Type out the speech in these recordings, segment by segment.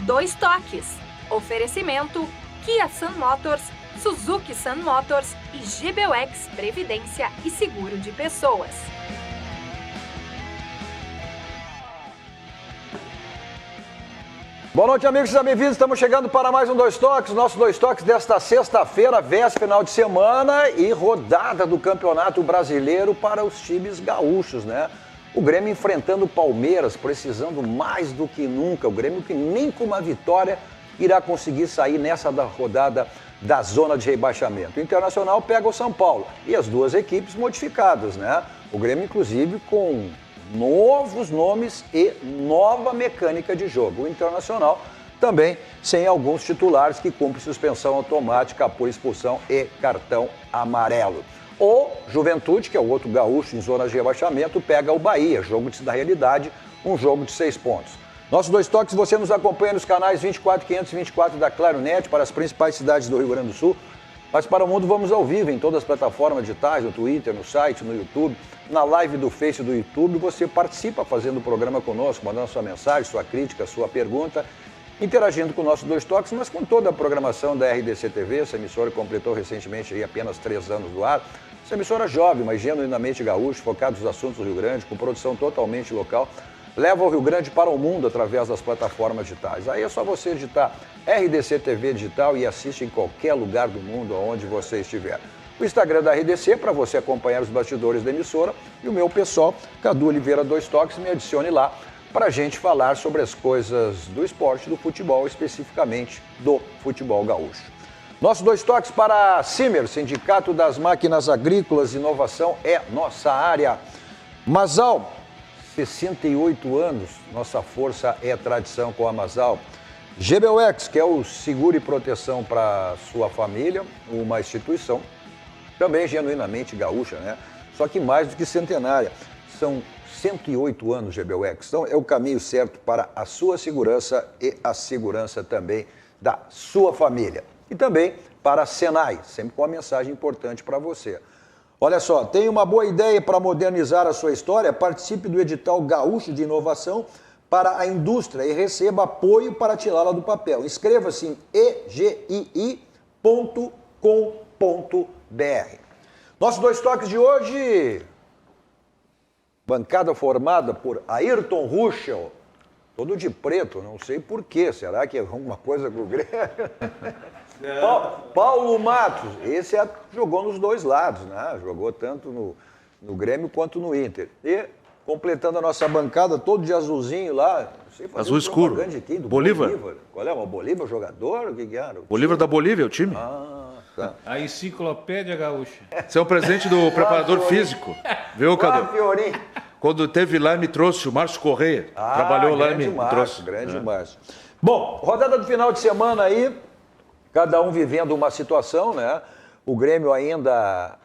Dois Toques. Oferecimento Kia Sun Motors, Suzuki Sun Motors e GBUX Previdência e Seguro de Pessoas. Boa noite, amigos, sejam bem-vindos. Estamos chegando para mais um Dois Toques. Nosso Dois Toques desta sexta-feira, véspera, final de semana e rodada do Campeonato Brasileiro para os times gaúchos, né? O Grêmio enfrentando o Palmeiras, precisando mais do que nunca. O Grêmio que nem com uma vitória irá conseguir sair nessa rodada da zona de rebaixamento. O Internacional pega o São Paulo e as duas equipes modificadas, né? O Grêmio, inclusive, com novos nomes e nova mecânica de jogo. O Internacional também sem alguns titulares que cumprem suspensão automática por expulsão e cartão amarelo. O Juventude, que é o outro gaúcho em zona de rebaixamento, pega o Bahia, jogo da realidade, um jogo de 6 pontos. Nossos Dois Toques, você nos acompanha nos canais 24524 da Claronet para as principais cidades do Rio Grande do Sul. Mas para o mundo vamos ao vivo em todas as plataformas digitais, no Twitter, no site, no YouTube, na live do Face do YouTube. Você participa fazendo o programa conosco, mandando sua mensagem, sua crítica, sua pergunta, interagindo com o nosso Dois Toques, mas com toda a programação da RDC TV. Essa emissora completou recentemente aí apenas 3 anos do ar. Essa emissora jovem, mas genuinamente gaúcha, focada nos assuntos do Rio Grande, com produção totalmente local, leva o Rio Grande para o mundo através das plataformas digitais. Aí é só você digitar RDC TV Digital e assiste em qualquer lugar do mundo, onde você estiver. O Instagram da RDC para você acompanhar os bastidores da emissora e o meu pessoal, Cadu Oliveira Dois Toques, me adicione lá para a gente falar sobre as coisas do esporte, do futebol, especificamente do futebol gaúcho. Nossos Dois Toques para a Simer, Sindicato das Máquinas Agrícolas, inovação é nossa área. Masal, 68 anos, nossa força é tradição com a Masal. GBUX, que é o seguro e proteção para sua família, uma instituição também genuinamente gaúcha, né? Só que mais do que centenária. São 108 anos GBUX. Então é o caminho certo para a sua segurança e a segurança também da sua família. E também para a Senai, sempre com uma mensagem importante para você. Olha só, tem uma boa ideia para modernizar a sua história? Participe do edital Gaúcho de Inovação para a indústria e receba apoio para tirá-la do papel. Inscreva-se em egii.com.br. Nossos Dois Toques de hoje, bancada formada por Ayrton Ruschel, todo de preto, não sei porquê, será que é alguma coisa com o Grêmio? Paulo Matos, esse jogou nos dois lados, né? Jogou tanto no Grêmio quanto no Inter. E completando a nossa bancada, todo de azulzinho lá, não sei fazer azul escuro. Aqui, do Bolívar. Qual é? O Bolívar jogador? O que era? Bolívar da Bolívia, o time. Tá. A enciclopédia gaúcha. Esse é um presente do preparador físico. Viu, Cadu? Fiorim. Quando teve lá, me trouxe o Márcio Correia. Trabalhou lá e me trouxe. Grande Márcio. Bom, rodada do final de semana aí, cada um vivendo uma situação, né? O Grêmio ainda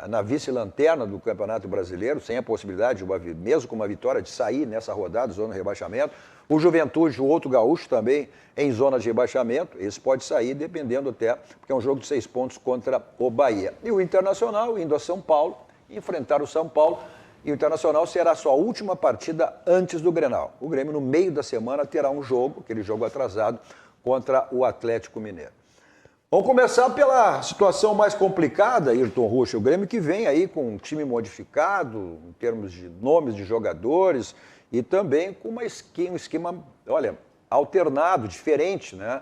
na vice-lanterna do Campeonato Brasileiro, sem a possibilidade, mesmo com uma vitória, de sair nessa rodada, zona de rebaixamento. O Juventude, o outro gaúcho também, em zona de rebaixamento. Esse pode sair, dependendo até, porque é um jogo de 6 pontos contra o Bahia. E o Internacional, indo a São Paulo, enfrentar o São Paulo. E o Internacional será a sua última partida antes do Grenal. O Grêmio, no meio da semana, terá um jogo, aquele jogo atrasado, contra o Atlético Mineiro. Vamos começar pela situação mais complicada, Ayrton Ruschel. O Grêmio que vem aí com um time modificado, em termos de nomes de jogadores, e também com um esquema, olha, alternado, diferente, né?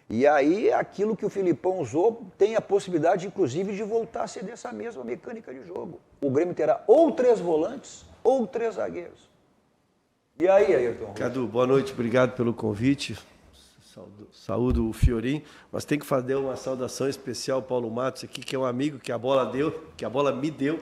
E aí, aquilo que o Filipão usou tem a possibilidade, inclusive, de voltar a ser dessa mesma mecânica de jogo. O Grêmio terá ou 3 volantes ou 3 zagueiros. E aí, Ayrton Ruschel? Cadu, boa noite, obrigado pelo convite. Saúdo o Fiorim, mas tem que fazer uma saudação especial ao Paulo Matos aqui, que é um amigo que a bola deu, que a bola me deu.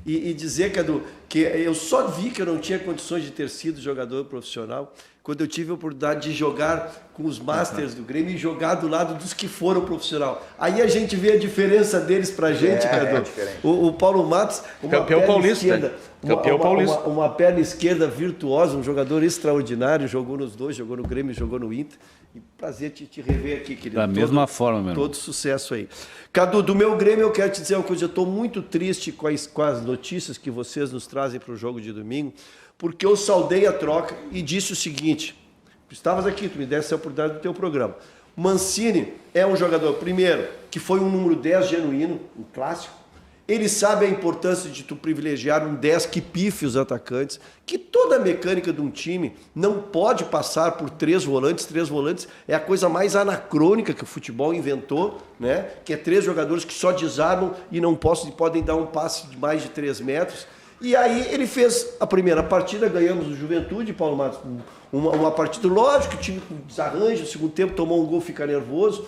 E dizer, Cadu, que eu só vi que eu não tinha condições de ter sido jogador profissional quando eu tive a oportunidade de jogar com os Masters do Grêmio e jogar do lado dos que foram profissional. Aí a gente vê a diferença deles pra gente, Cadu. O Paulo Matos, campeão paulista. Esquerda, campeão paulista. Uma perna esquerda virtuosa, um jogador extraordinário, jogou nos dois, jogou no Grêmio, jogou no Inter. E prazer te rever aqui, querido. Da mesma forma, meu irmão. Todo sucesso aí. Cadu, do meu Grêmio eu quero te dizer uma coisa, eu estou muito triste com as notícias que vocês nos trazem para o jogo de domingo, porque eu saudei a troca e disse o seguinte, estavas aqui, tu me desse a oportunidade do teu programa. Mancini é um jogador, primeiro, que foi um número 10 genuíno, um clássico. Ele sabe a importância de tu privilegiar um 10 que pife os atacantes, que toda a mecânica de um time não pode passar por 3 volantes. 3 volantes é a coisa mais anacrônica que o futebol inventou, né? Que é 3 jogadores que só desarmam e não podem dar um passe de mais de 3 metros. E aí ele fez a primeira partida, ganhamos o Juventude, Paulo Matos, uma partida, lógico, o time com desarranjo, no segundo tempo tomou um gol, fica nervoso.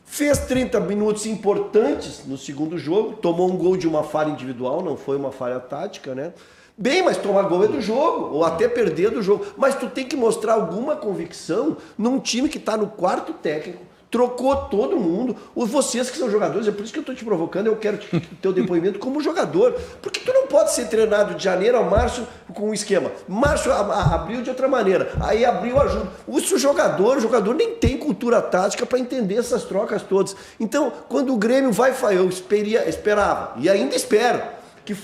Fez 30 minutos importantes no segundo jogo, tomou um gol de uma falha individual, não foi uma falha tática, né? Bem, mas tomar gol é do jogo, ou até perder do jogo. Mas tu tem que mostrar alguma convicção num time que está no quarto técnico, trocou todo mundo. Vocês que são jogadores, é por isso que eu estou te provocando, eu quero o teu depoimento como jogador. Porque tu não pode ser treinado de janeiro a março com um esquema. Março, abril de outra maneira. Aí abril ajuda. O jogador nem tem cultura tática para entender essas trocas todas. Então, quando o Grêmio vai, eu esperava, e ainda espero, que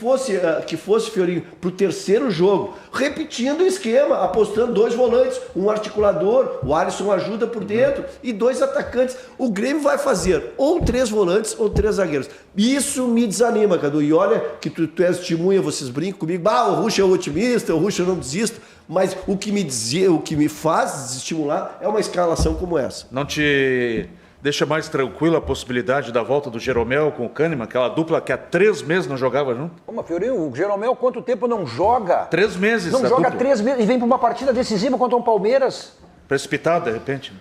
fosse Fiorinho, para o terceiro jogo, repetindo o esquema, apostando 2 volantes, um articulador, o Alisson ajuda por dentro, e 2 atacantes. O Grêmio vai fazer ou 3 volantes ou 3 zagueiros. Isso me desanima, Cadu. E olha que tu és testemunha, vocês brincam comigo, o Rusch é otimista, o Rusch eu não desisto, mas o que me faz desestimular é uma escalação como essa. Não te deixa mais tranquilo a possibilidade da volta do Jeromel com o Kahneman, aquela dupla que há 3 meses não jogava junto? Como, Fiorinho, o Jeromel quanto tempo não joga? 3 meses. Não joga 3 meses e vem para uma partida decisiva contra um Palmeiras. Precipitado, de repente.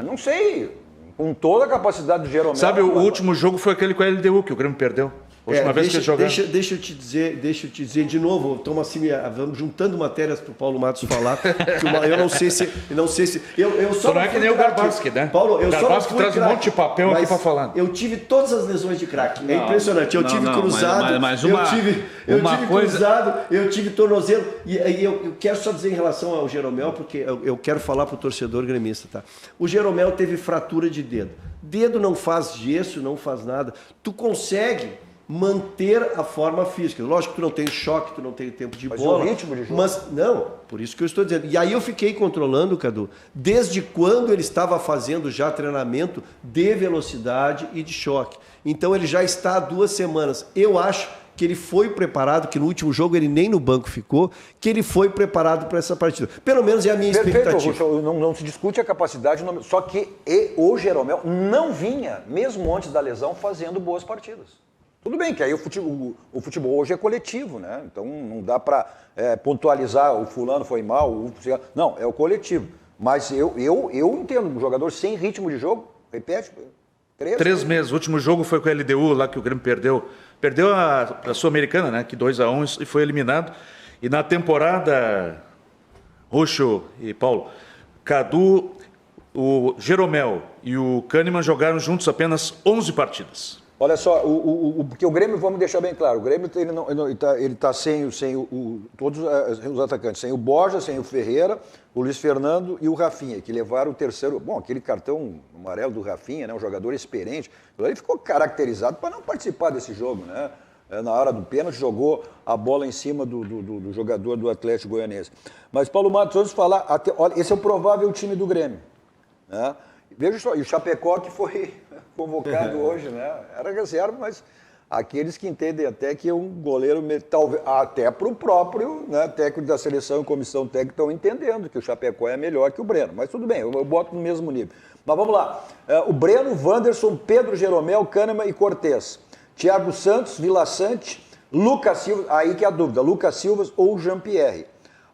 Não sei, com toda a capacidade do Jeromel. Sabe, o último jogo foi aquele com a LDU, que o Grêmio perdeu. A última vez que eles jogaram. Deixa eu te dizer de novo, estamos assim, vamos juntando matérias para o Paulo Matos falar, que eu não sei se eu só não é que nem o Garbaski, né? Paulo, eu Garbaski só traz um monte de papel aqui para falar. Eu tive todas as lesões de craque. É impressionante. Eu tive cruzado, mas eu tive cruzado, eu tive tornozelo. E eu quero só dizer em relação ao Jeromel, porque eu quero falar para o torcedor gremista, tá? O Jeromel teve fratura de dedo. Dedo não faz gesso, não faz nada. Tu consegue manter a forma física. Lógico que tu não tem choque, tu não tem tempo de bola. Mas o ritmo de jogo. Mas não, por isso que eu estou dizendo. E aí eu fiquei controlando, Cadu, desde quando ele estava fazendo já treinamento de velocidade e de choque. Então ele já está há 2 semanas. Eu acho que ele foi preparado, que no último jogo ele nem no banco ficou, que ele foi preparado para essa partida. Pelo menos é a minha expectativa. Perfeito, não se discute a capacidade, só que o Jeromel não vinha, mesmo antes da lesão, fazendo boas partidas. Tudo bem que aí o futebol hoje é coletivo, né? Então não dá para pontualizar o fulano foi mal, não, é o coletivo. Mas eu entendo, um jogador sem ritmo de jogo, repete, 3 meses. O último jogo foi com a LDU, lá que o Grêmio perdeu. Perdeu a Sul-Americana, né? Que 2-1 e foi eliminado. E na temporada, Rucho e Paulo, Cadu, o Jeromel e o Kahneman jogaram juntos apenas 11 partidas. Olha só, porque o Grêmio, vamos deixar bem claro, o Grêmio ele tá sem todos os atacantes, sem o Borja, sem o Ferreira, o Luiz Fernando e o Rafinha, que levaram o terceiro, aquele cartão amarelo do Rafinha, né, um jogador experiente, ele ficou caracterizado para não participar desse jogo, né? Na hora do pênalti, jogou a bola em cima do jogador do Atlético Goianiense. Mas, Paulo Matos, vamos falar, olha, esse é o provável time do Grêmio, né? Veja só, e o Chapecó que foi convocado hoje, né? Era reserva, mas aqueles que entendem até que um goleiro, talvez, até para o próprio, né, técnico da seleção e comissão técnica estão entendendo que o Chapecó é melhor que o Breno. Mas tudo bem, eu boto no mesmo nível. Mas vamos lá. O Breno, Wanderson, Pedro Jeromel, Kahneman e Cortez. Thiago Santos, Vila Sante, Lucas Silva, aí que é a dúvida, Lucas Silva ou Jean-Pierre.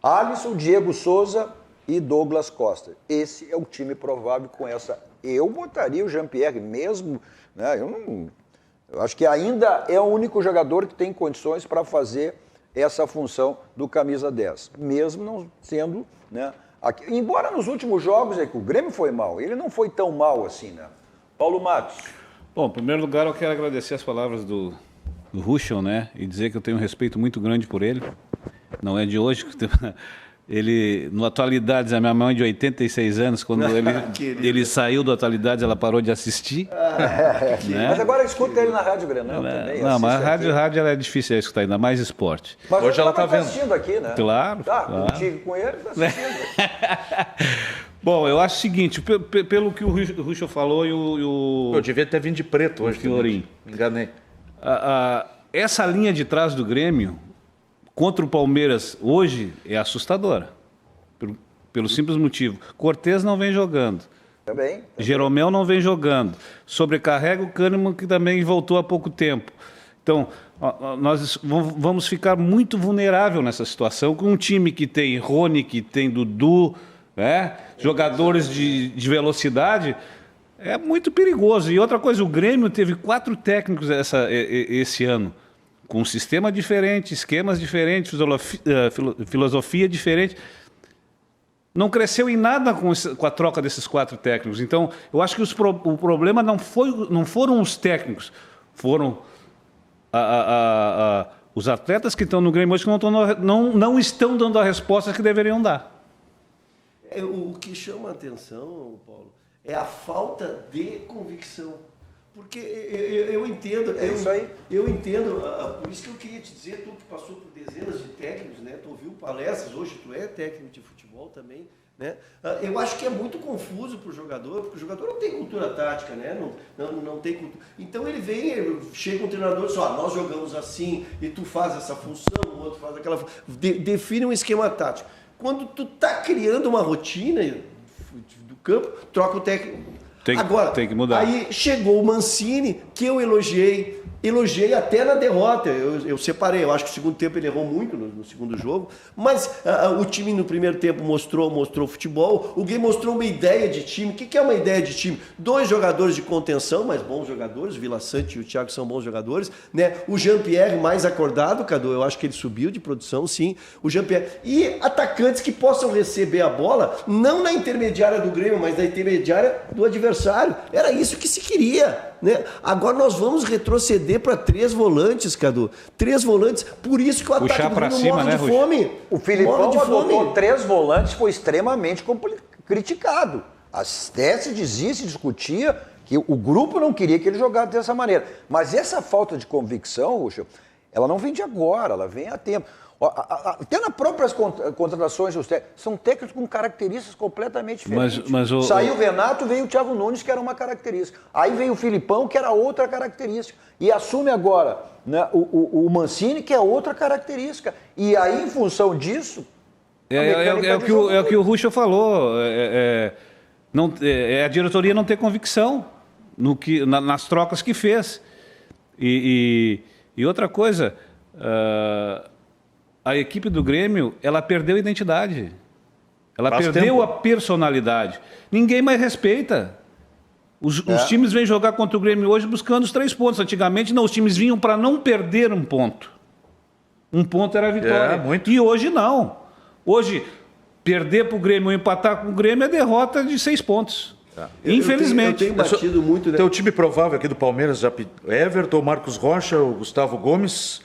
Alisson, Diego Souza e Douglas Costa. Esse é o time provável com essa. Eu botaria o Jean-Pierre mesmo, né? Eu acho que ainda é o único jogador que tem condições para fazer essa função do camisa 10, mesmo não sendo, né? Embora nos últimos jogos que o Grêmio foi mal, ele não foi tão mal assim, né? Paulo Matos. Bom, em primeiro lugar eu quero agradecer as palavras do Ruschel, né? E dizer que eu tenho um respeito muito grande por ele. Não é de hoje que ele, no Atualidades, a minha mãe de 86 anos, quando ele saiu do Atualidades, ela parou de assistir. Né? Mas agora escuta ele na Rádio Grenal também. Não, mas a rádio ela é difícil de escutar, ainda mais esporte. Mas hoje ela está vendo. Assistindo aqui, né? Claro. Tá, claro. contigo com ele, está assistindo. Bom, eu acho o seguinte, pelo que o Ruschel falou e o Eu devia ter vindo de preto hoje. Fiorim. Me enganei. Essa linha de trás do Grêmio contra o Palmeiras hoje é assustadora. Pelo simples motivo. Cortez não vem jogando. Também. Jeromel não vem jogando. Sobrecarrega o Kahneman, que também voltou há pouco tempo. Então, nós vamos ficar muito vulnerável nessa situação com um time que tem Rony, que tem Dudu, né? Jogadores de velocidade. É muito perigoso. E outra coisa, o Grêmio teve 4 técnicos esse ano, com um sistema diferente, esquemas diferentes, filosofia diferente. Não cresceu em nada com a troca desses 4 técnicos. Então, eu acho que o problema não foram os técnicos, foram os atletas que estão no Grêmio hoje que não estão dando a resposta que deveriam dar. O que chama a atenção, Paulo, é a falta de convicção. Porque eu entendo, eu entendo, por isso que eu queria te dizer, tu que passou por dezenas de técnicos, né? Tu ouviu palestras, hoje tu é técnico de futebol também, né? Eu acho que é muito confuso para o jogador, porque o jogador não tem cultura tática, né? Não tem cultura. Então ele chega um treinador e diz, nós jogamos assim, e tu faz essa função, o outro faz aquela função. Define um esquema tático. Quando tu tá criando uma rotina do campo, troca o técnico. Agora, tem que mudar. Aí chegou o Mancini, que eu elogiei até na derrota, eu separei, eu acho que o segundo tempo ele errou muito no segundo jogo, mas o time no primeiro tempo mostrou futebol, o Grêmio mostrou uma ideia de time. O que é uma ideia de time? 2 jogadores de contenção, mas bons jogadores, o Vila Sante e o Thiago são bons jogadores, né? O Jean-Pierre mais acordado, Cadu, eu acho que ele subiu de produção, sim, o Jean-Pierre, e atacantes que possam receber a bola, não na intermediária do Grêmio, mas na intermediária do adversário, era isso que se queria, né? Agora nós vamos retroceder para 3 volantes, Cadu. 3 volantes, por isso que o ataque do Grêmio morre de fome. O Filipão adotou 3 volantes, foi extremamente criticado. Até se dizia, se discutia que o grupo não queria que ele jogasse dessa maneira. Mas essa falta de convicção, Ruschel, ela não vem de agora, ela vem há tempo. Até nas próprias contratações, são técnicos com características completamente diferentes. Saiu o Renato, veio o Thiago Nunes, que era uma característica. Aí veio o Filipão, que era outra característica. E assume agora, né, o Mancini, que é outra característica. E aí, em função disso... É o que o Ruschel falou. A diretoria não ter convicção nas trocas que fez. E outra coisa... A equipe do Grêmio, ela perdeu a identidade. Ela perdeu a personalidade. Ninguém mais respeita. Os times vêm jogar contra o Grêmio hoje buscando os 3 pontos. Antigamente, não. Os times vinham para não perder um ponto. Um ponto era a vitória. E hoje, não. Hoje, perder para o Grêmio ou empatar com o Grêmio é derrota de 6 pontos. Infelizmente. Eu tenho batido muito... Né? Teu time provável aqui do Palmeiras, Everton, Marcos Rocha, o Gustavo Gomes...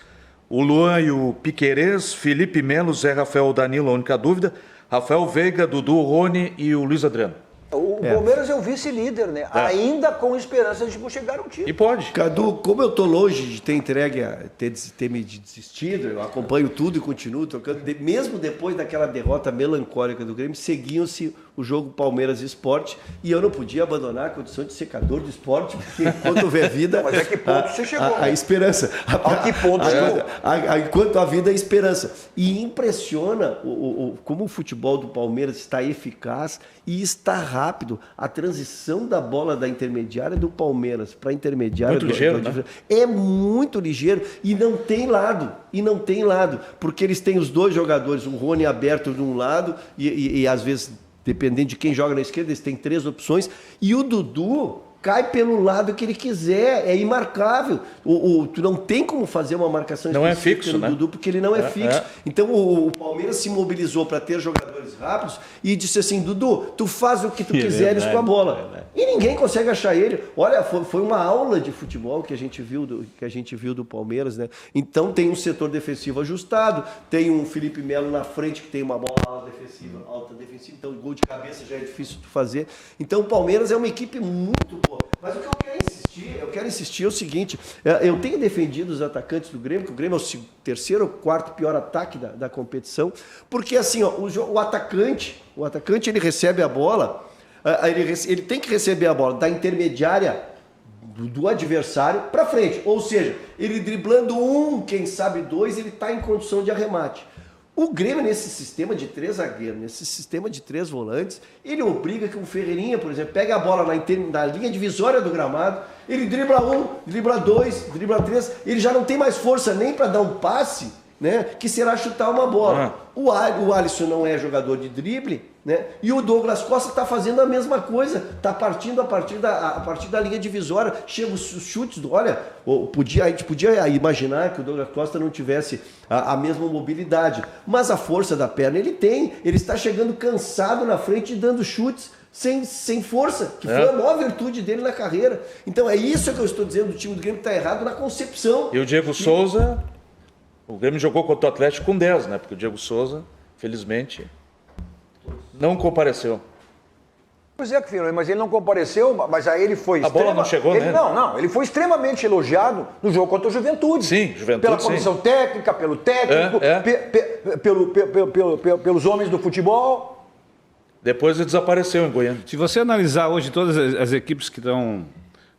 O Luan e o Piquerez, Felipe Melo, Zé Rafael, Danilo, a única dúvida. Rafael Veiga, Dudu, Rony e o Luiz Adriano. O Palmeiras é o vice-líder, né? Ainda com esperança de chegar ao título. E pode. Cadu, como eu tô longe de ter entregue, ter me desistido, eu acompanho tudo e continuo tocando. Mesmo depois daquela derrota melancólica do Grêmio, seguiam-se o jogo Palmeiras Esporte, e eu não podia abandonar a condição de secador do esporte, porque enquanto houver vida... Mas a que ponto você chegou? A esperança. A que ponto chegou? Enquanto a vida é esperança. E impressiona como o futebol do Palmeiras está eficaz e está rápido. A transição da bola da intermediária do Palmeiras para a intermediária muito ligeiro, né? É muito ligeiro e não tem lado. Porque eles têm os 2 jogadores, o Rony aberto de um lado e às vezes... Dependendo de quem joga na esquerda, eles têm 3 opções. E o Dudu cai pelo lado que ele quiser, é imarcável. Tu não tem como fazer uma marcação não específica é fixo, no né? Dudu, porque ele não é fixo. Então o Palmeiras se mobilizou para ter jogadores rápidos e disse assim, Dudu, tu faz o que tu quiseres com a bola. E ninguém consegue achar ele. Olha, foi uma aula de futebol que a gente viu do Palmeiras, né? Então tem um setor defensivo ajustado, tem um Felipe Melo na frente que tem uma bola alta defensiva, então gol de cabeça já é difícil de fazer. Então o Palmeiras é uma equipe muito boa. Mas o que eu quero insistir é o seguinte, eu tenho defendido os atacantes do Grêmio, que o Grêmio é o terceiro ou quarto pior ataque da competição, porque assim, ó, o atacante ele recebe a bola, ele tem que receber a bola da intermediária do adversário para frente, ou seja, ele driblando um, quem sabe dois, ele está em condição de arremate. O Grêmio, nesse sistema de 3 zagueiros, nesse sistema de 3 volantes, ele obriga que o Ferreirinha, por exemplo, pegue a bola na linha divisória do gramado, ele dribla 1, dribla 2, dribla 3, ele já não tem mais força nem para dar um passe, né, que será chutar uma bola. O Alisson não é jogador de drible, né, e o Douglas Costa está fazendo a mesma coisa, está partindo a partir da linha divisória, chega os chutes, olha, a gente podia imaginar que o Douglas Costa não tivesse a mesma mobilidade, mas a força da perna ele tem, ele está chegando cansado na frente e dando chutes sem força, que foi a maior virtude dele na carreira. Então é isso que eu estou dizendo, o time do Grêmio está errado na concepção. E o Diego Souza, o Grêmio jogou contra o Atlético com 10, né? Porque o Diego Souza, felizmente, não compareceu. Pois é, Fiorino, mas ele não compareceu, mas aí ele foi... A bola não chegou, né? Não, ele foi extremamente elogiado no jogo contra o Juventude. Sim, Juventude, pela comissão técnica, pelo técnico, pelos homens do futebol. Depois ele desapareceu em Goiânia. Se você analisar hoje todas as equipes que estão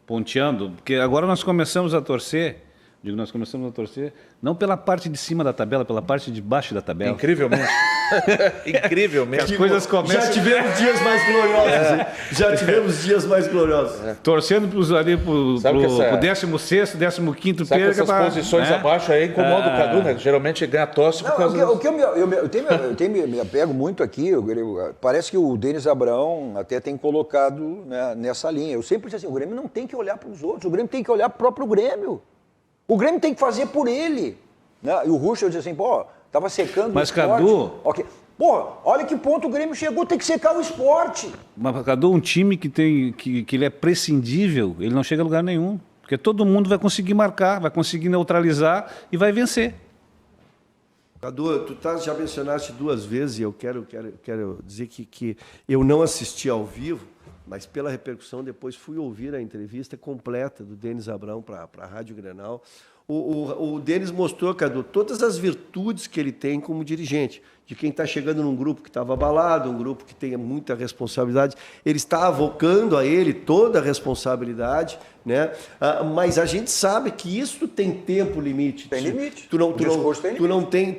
ponteando, porque agora nós começamos a torcer, não pela parte de cima da tabela, pela parte de baixo da tabela. Incrivelmente. Incrivelmente. As coisas começam... Já tivemos dias mais gloriosos. Hein? Já tivemos dias mais gloriosos. Torcendo pro 16º, 15º Sabe que essas posições abaixo aí incomodam o Cadu, né? Geralmente ganha tosse por causa o que eu me apego muito aqui, parece que o Denis Abraão até tem colocado, né, nessa linha. Eu sempre disse assim, o Grêmio não tem que olhar para os outros, o Grêmio tem que olhar para o próprio Grêmio. O Grêmio tem que fazer por ele. Né? E o Ruschel diz assim, pô, tava secando mas, o esporte. Cadu... Okay. Porra, olha que ponto o Grêmio chegou, tem que secar o esporte. Mas, Cadu, um time que ele é prescindível, ele não chega a lugar nenhum. Porque todo mundo vai conseguir marcar, vai conseguir neutralizar e vai vencer. Cadu, tu já mencionaste 2 vezes e eu quero dizer que eu não assisti ao vivo, mas pela repercussão depois fui ouvir a entrevista completa do Denis Abraão para a Rádio Grenal. O Denis mostrou, Cadu, todas as virtudes que ele tem como dirigente, de quem está chegando num grupo que estava abalado, um grupo que tem muita responsabilidade. Ele está avocando a ele toda a responsabilidade, né? Mas a gente sabe que isso tem tempo limite. Tem limite. Tu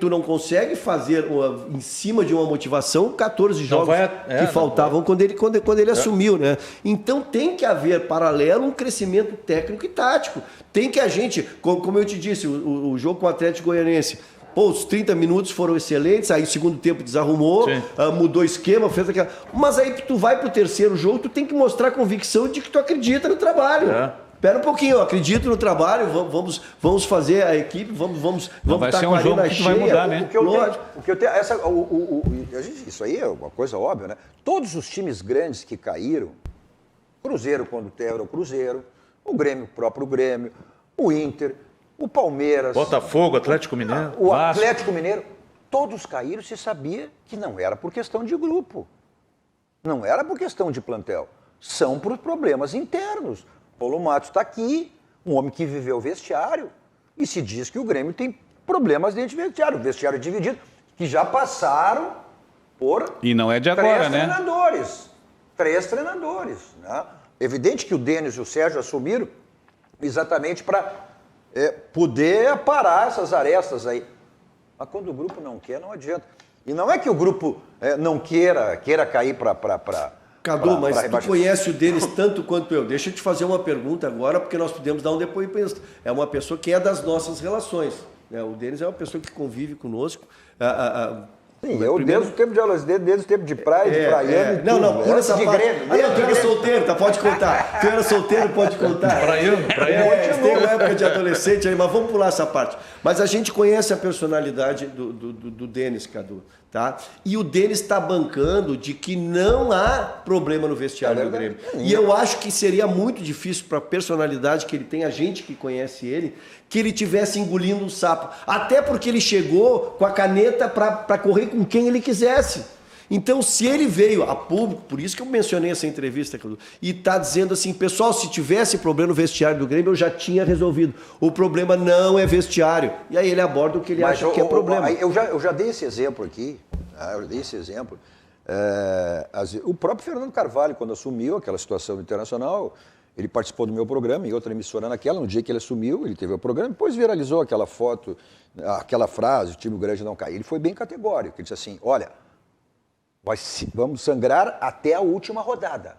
não consegue fazer em cima de uma motivação 14 jogos que faltavam quando ele assumiu, né? Então tem que haver paralelo um crescimento técnico e tático. Tem que a gente, como eu te disse, o jogo com o Atlético Goianiense, pô, os 30 minutos foram excelentes, aí o segundo tempo desarrumou, mudou esquema, fez aquela... Mas aí tu vai pro terceiro jogo, tu tem que mostrar convicção de que tu acredita no trabalho. Espera um pouquinho, eu acredito no trabalho, vamos fazer a equipe, vamos vai ser um jogo que vai mudar, né? Isso aí é uma coisa óbvia, né? Todos os times grandes que caíram, Cruzeiro quando era o Cruzeiro, o Grêmio, o próprio Grêmio, o Inter, o Palmeiras, Botafogo, Atlético Mineiro, o Vasco. Atlético Mineiro, todos caíram, se sabia que não era por questão de grupo, não era por questão de plantel, são por problemas internos. Paulo Matos está aqui, um homem que viveu o vestiário, e se diz que o Grêmio tem problemas dentro do vestiário, o vestiário dividido, que já passaram por e não é de agora, né? Três treinadores. Né? Evidente que o Denis e o Sérgio assumiram exatamente para poder parar essas arestas aí. Mas quando o grupo não quer, não adianta. E não é que o grupo não queira cair para... Cadu, mas tu conhece o Denis tanto quanto eu. Deixa eu te fazer uma pergunta agora, porque nós podemos dar um depoimento. É uma pessoa que é das nossas relações. Né? O Denis é uma pessoa que convive conosco. Sim, eu desde o tempo de aulas dele, desde o tempo de praia, de praiano. Não, pula essa de parte. Grêmio. Tu era solteiro, tá? Pode contar. Tu era solteiro, pode contar. Praiano. Tem uma época de adolescente aí, mas vamos pular essa parte. Mas a gente conhece a personalidade do Denis, Cadu, tá? E o Denis está bancando de que não há problema no vestiário do Grêmio. E eu acho que seria muito difícil para a personalidade que ele tem, a gente que conhece ele, que ele tivesse engolindo um sapo. Até porque ele chegou com a caneta para correr com quem ele quisesse. Então, se ele veio a público, por isso que eu mencionei essa entrevista, e está dizendo assim, pessoal, se tivesse problema no vestiário do Grêmio, eu já tinha resolvido. O problema não é vestiário. E aí ele aborda o que ele acha que é problema. Eu já dei esse exemplo aqui, o próprio Fernando Carvalho, quando assumiu aquela situação do Internacional, ele participou do meu programa, em outra emissora naquela, no dia que ele assumiu, ele teve o programa, depois viralizou aquela foto, aquela frase, o time grande não cai. Ele foi bem categórico, ele disse assim, olha, vamos sangrar até a última rodada,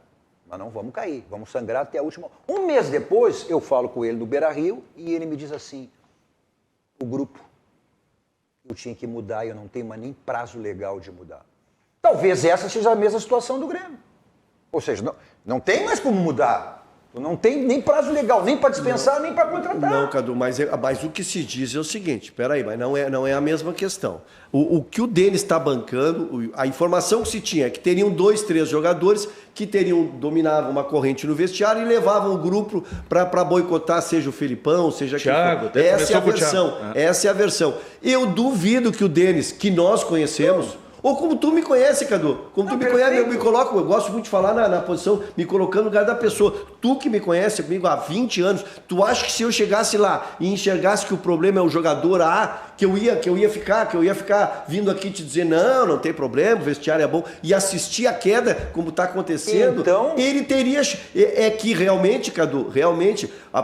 mas não vamos cair, vamos sangrar até a última. Um mês depois, eu falo com ele no Beira-Rio e ele me diz assim, o grupo, eu tinha que mudar e eu não tenho mais nem prazo legal de mudar. Talvez essa seja a mesma situação do Grêmio. Ou seja, não tem mais como mudar. Não tem nem prazo legal, nem para dispensar, nem para contratar. Não, Cadu, mas o que se diz é o seguinte, peraí, mas não é a mesma questão. O que o Denis está bancando, a informação que se tinha é que teriam 2, 3 jogadores que dominavam uma corrente no vestiário e levavam o grupo para boicotar, seja o Felipão, seja Thiago, quem for. Essa é a versão. Essa é a versão. Eu duvido que o Denis, que nós conhecemos... Ou como tu me conhece, Cadu. Como tu me conhece, eu me coloco, eu gosto muito de falar na posição, me colocando no lugar da pessoa. Tu que me conhece comigo há 20 anos, tu acha que se eu chegasse lá e enxergasse que o problema é o jogador A, que eu ia ficar vindo aqui te dizer, não tem problema, o vestiário é bom, e assistir a queda, como está acontecendo, então... ele teria... É que realmente, Cadu,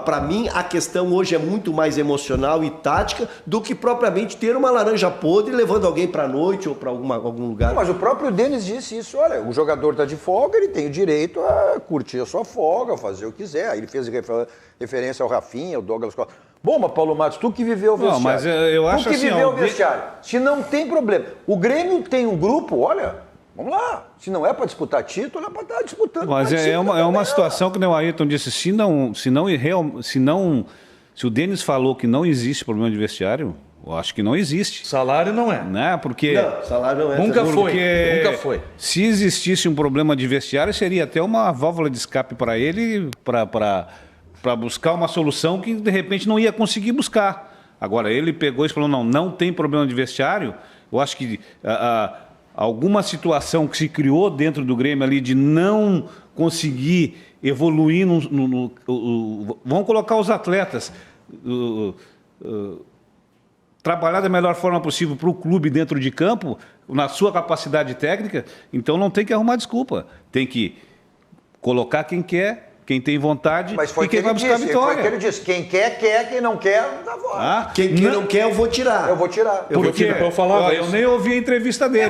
para mim, a questão hoje é muito mais emocional e tática do que propriamente ter uma laranja podre levando alguém para a noite ou para algum lugar. Não, mas o próprio Denis disse isso, olha, o jogador está de folga, ele tem o direito a curtir a sua folga, fazer o que quiser. Aí ele fez referência ao Rafinha, ao Douglas Costa. Bom, mas Paulo Matos, tu que viveu o vestiário. Não, mas eu acho tu que assim, viveu o vestiário. Se não tem problema. O Grêmio tem um grupo, olha, vamos lá. Se não é para disputar título, é para estar disputando. Mas é uma situação que o Ayrton disse, se o Denis falou que não existe problema de vestiário, eu acho que não existe. Salário não é. Né? Porque não, salário não é. Nunca foi. Se existisse um problema de vestiário, seria até uma válvula de escape para ele, para buscar uma solução que de repente não ia conseguir buscar. Agora, ele pegou e falou, não tem problema de vestiário. Eu acho que alguma situação que se criou dentro do Grêmio ali de não conseguir evoluir vamos colocar os atletas... trabalhar da melhor forma possível para o clube dentro de campo, na sua capacidade técnica, então não tem que arrumar desculpa. Tem que colocar quem quer, quem tem vontade e quem vai buscar a vitória. Foi o que ele disse. Quem quer, quem não quer, dá fora. Quem não quer, eu vou tirar. Eu vou tirar. Eu falava eu nem ouvi a entrevista dele.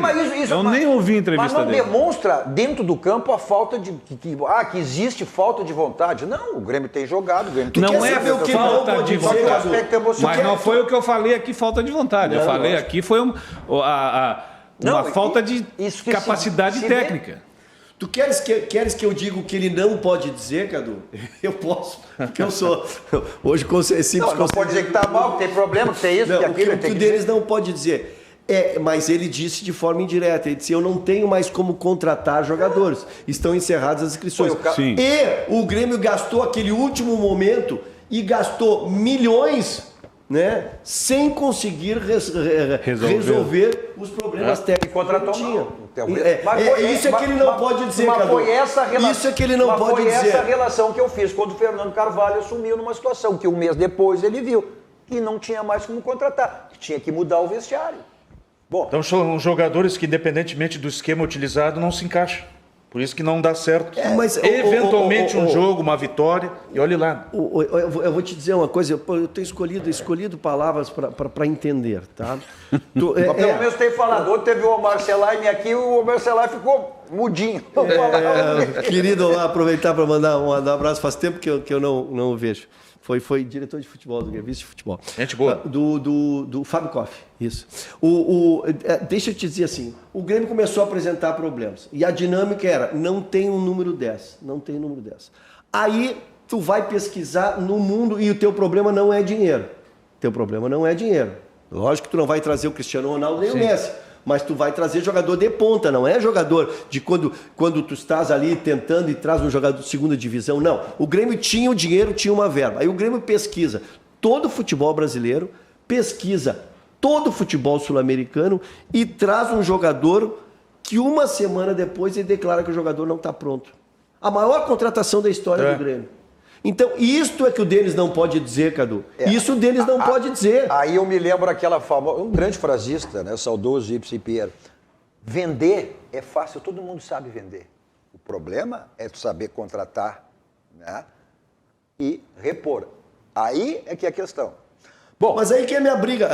Nem ouvi a entrevista dele. Mas não demonstra dentro do campo a falta de... que existe falta de vontade. Não, o Grêmio tem jogado. O Grêmio tem não é falta de vontade. Mas não foi o que eu falei aqui, falta de vontade. Eu falei aqui foi uma falta de capacidade técnica. Tu queres que eu diga o que ele não pode dizer, Cadu? Eu posso, porque eu sou... Hoje, é simples... Não pode dizer que tá mal, que tem problema, que tem isso, que aquilo... O que o Denis não pode dizer. Mas ele disse de forma indireta. Ele disse, eu não tenho mais como contratar jogadores. Estão encerradas as inscrições. Sim. E o Grêmio gastou aquele último momento e gastou milhões... né, sem conseguir resolver os problemas técnicos que tinha. Isso é que ele não pode dizer, Cadu. Foi essa relação, isso é que ele não pode dizer. Essa relação que eu fiz quando o Fernando Carvalho assumiu numa situação que um mês depois ele viu que não tinha mais como contratar, que tinha que mudar o vestiário. Bom, então são jogadores que, independentemente do esquema utilizado, não se encaixam. Por isso que não dá certo. Mas, eventualmente um jogo, uma vitória, e olhe lá. Eu vou te dizer uma coisa, eu tenho escolhido palavras para entender, tá? Pelo menos tem falado. Outro teve o Omar Selaime aqui, o Omar Selaime ficou mudinho. Querido, aproveitar para mandar um abraço, faz tempo que eu não o vejo. Foi diretor de futebol do Grêmio, vice de futebol. Gente boa. Do Fábio Koff, isso. Deixa eu te dizer assim, o Grêmio começou a apresentar problemas. E a dinâmica era, não tem um número 10. Não tem número 10. Aí, tu vai pesquisar no mundo e o teu problema não é dinheiro. Teu problema não é dinheiro. Lógico que tu não vai trazer o Cristiano Ronaldo nem o Messi. Mas tu vai trazer jogador de ponta, não é jogador de quando tu estás ali tentando e traz um jogador de segunda divisão, não. O Grêmio tinha o dinheiro, tinha uma verba. Aí o Grêmio pesquisa todo o futebol brasileiro, pesquisa todo o futebol sul-americano e traz um jogador que uma semana depois ele declara que o jogador não está pronto. A maior contratação da história do Grêmio. Então, isto é que o Denis não pode dizer, Cadu. Isso o Denis não pode dizer. Aí eu me lembro aquela famosa, um grande frasista, né, saudoso Ipsi Pierre. Vender é fácil, todo mundo sabe vender. O problema é tu saber contratar, né, e repor. Aí é que é a questão. Bom, mas aí que é a minha briga.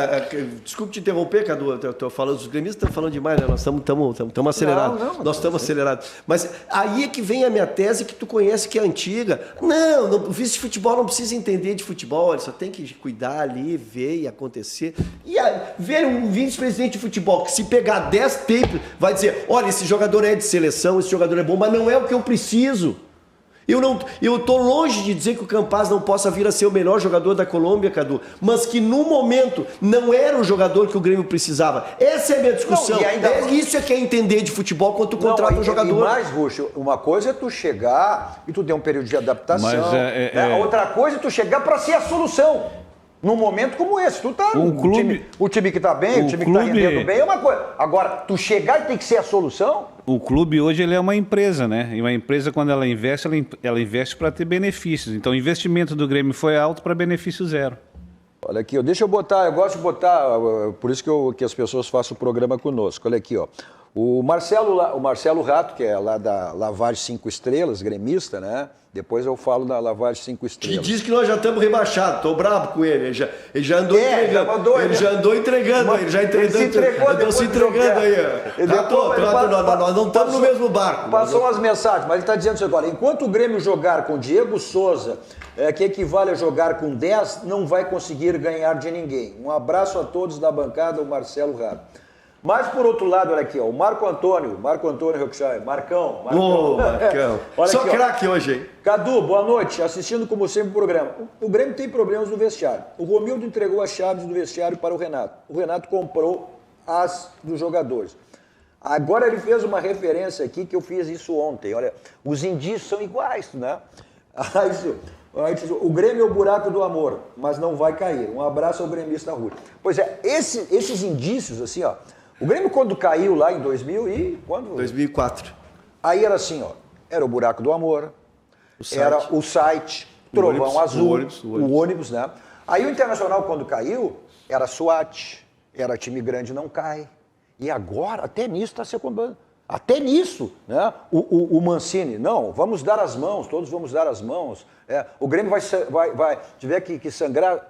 Desculpe te interromper, Cadu. Eu tô falando, os gremistas estão falando demais, né? Nós estamos acelerados. Nós estamos acelerados. Mas aí é que vem a minha tese que tu conhece, que é antiga. Não, o vice de futebol não precisa entender de futebol, ele só tem que cuidar ali, ver e acontecer. E aí, ver um vice-presidente de futebol que se pegar 10 tapes, vai dizer, olha, esse jogador é de seleção, esse jogador é bom, mas não é o que eu preciso. Eu tô longe de dizer que o Campaz não possa vir a ser o melhor jogador da Colômbia, Cadu, mas que no momento não era o jogador que o Grêmio precisava. Essa é a minha discussão. Isso é que é entender de futebol quando tu contrata um jogador. E mais, Ruxo, uma coisa é tu chegar e tu ter um período de adaptação. Mas outra coisa é tu chegar para ser a solução. Num momento como esse, tu tá o time que tá bem, o time que tá rendendo bem é uma coisa. Agora, tu chegar e tem que ser a solução? O clube hoje ele é uma empresa, né? E uma empresa, quando ela investe para ter benefícios. Então o investimento do Grêmio foi alto para benefício zero. Olha aqui, deixa eu botar, eu gosto de botar, por isso que as pessoas façam o programa conosco. Olha aqui, ó. O Marcelo Rato, que é lá da Lavagem 5 Estrelas, gremista, né? Depois eu falo da Lavagem 5 Estrelas. Que diz que nós já estamos rebaixados, tô bravo com ele. Ele já andou entregando. Ele já andou entregando, ele já andou se entregando aí. Nós não estamos no mesmo barco. Passou umas mensagens, mas ele está dizendo isso agora. Enquanto o Grêmio jogar com Diego Souza, que equivale a jogar com 10, não vai conseguir ganhar de ninguém. Um abraço a todos da bancada, o Marcelo Rato. Mas, por outro lado, olha aqui, ó, o Marco Antônio Rockshire, Marcão. Olha só craque hoje, hein? Cadu, boa noite, assistindo como sempre o programa. O Grêmio tem problemas no vestiário. O Romildo entregou as chaves do vestiário para o Renato. O Renato comprou as dos jogadores. Agora ele fez uma referência aqui que eu fiz isso ontem. Olha, os indícios são iguais, né? O Grêmio é o buraco do amor, mas não vai cair. Um abraço ao gremista Rui. Pois é, esses indícios, assim, ó. O Grêmio, quando caiu lá em 2004. Aí era assim, ó. Era o buraco do amor, era o site, Trovão Azul, o ônibus, né? Aí o Internacional, quando caiu, era SWAT, era time grande não cai. E agora, até nisso está se acompanhando. Até nisso, né? O Mancini, não, vamos dar as mãos, todos vamos dar as mãos. O Grêmio vai tiver que sangrar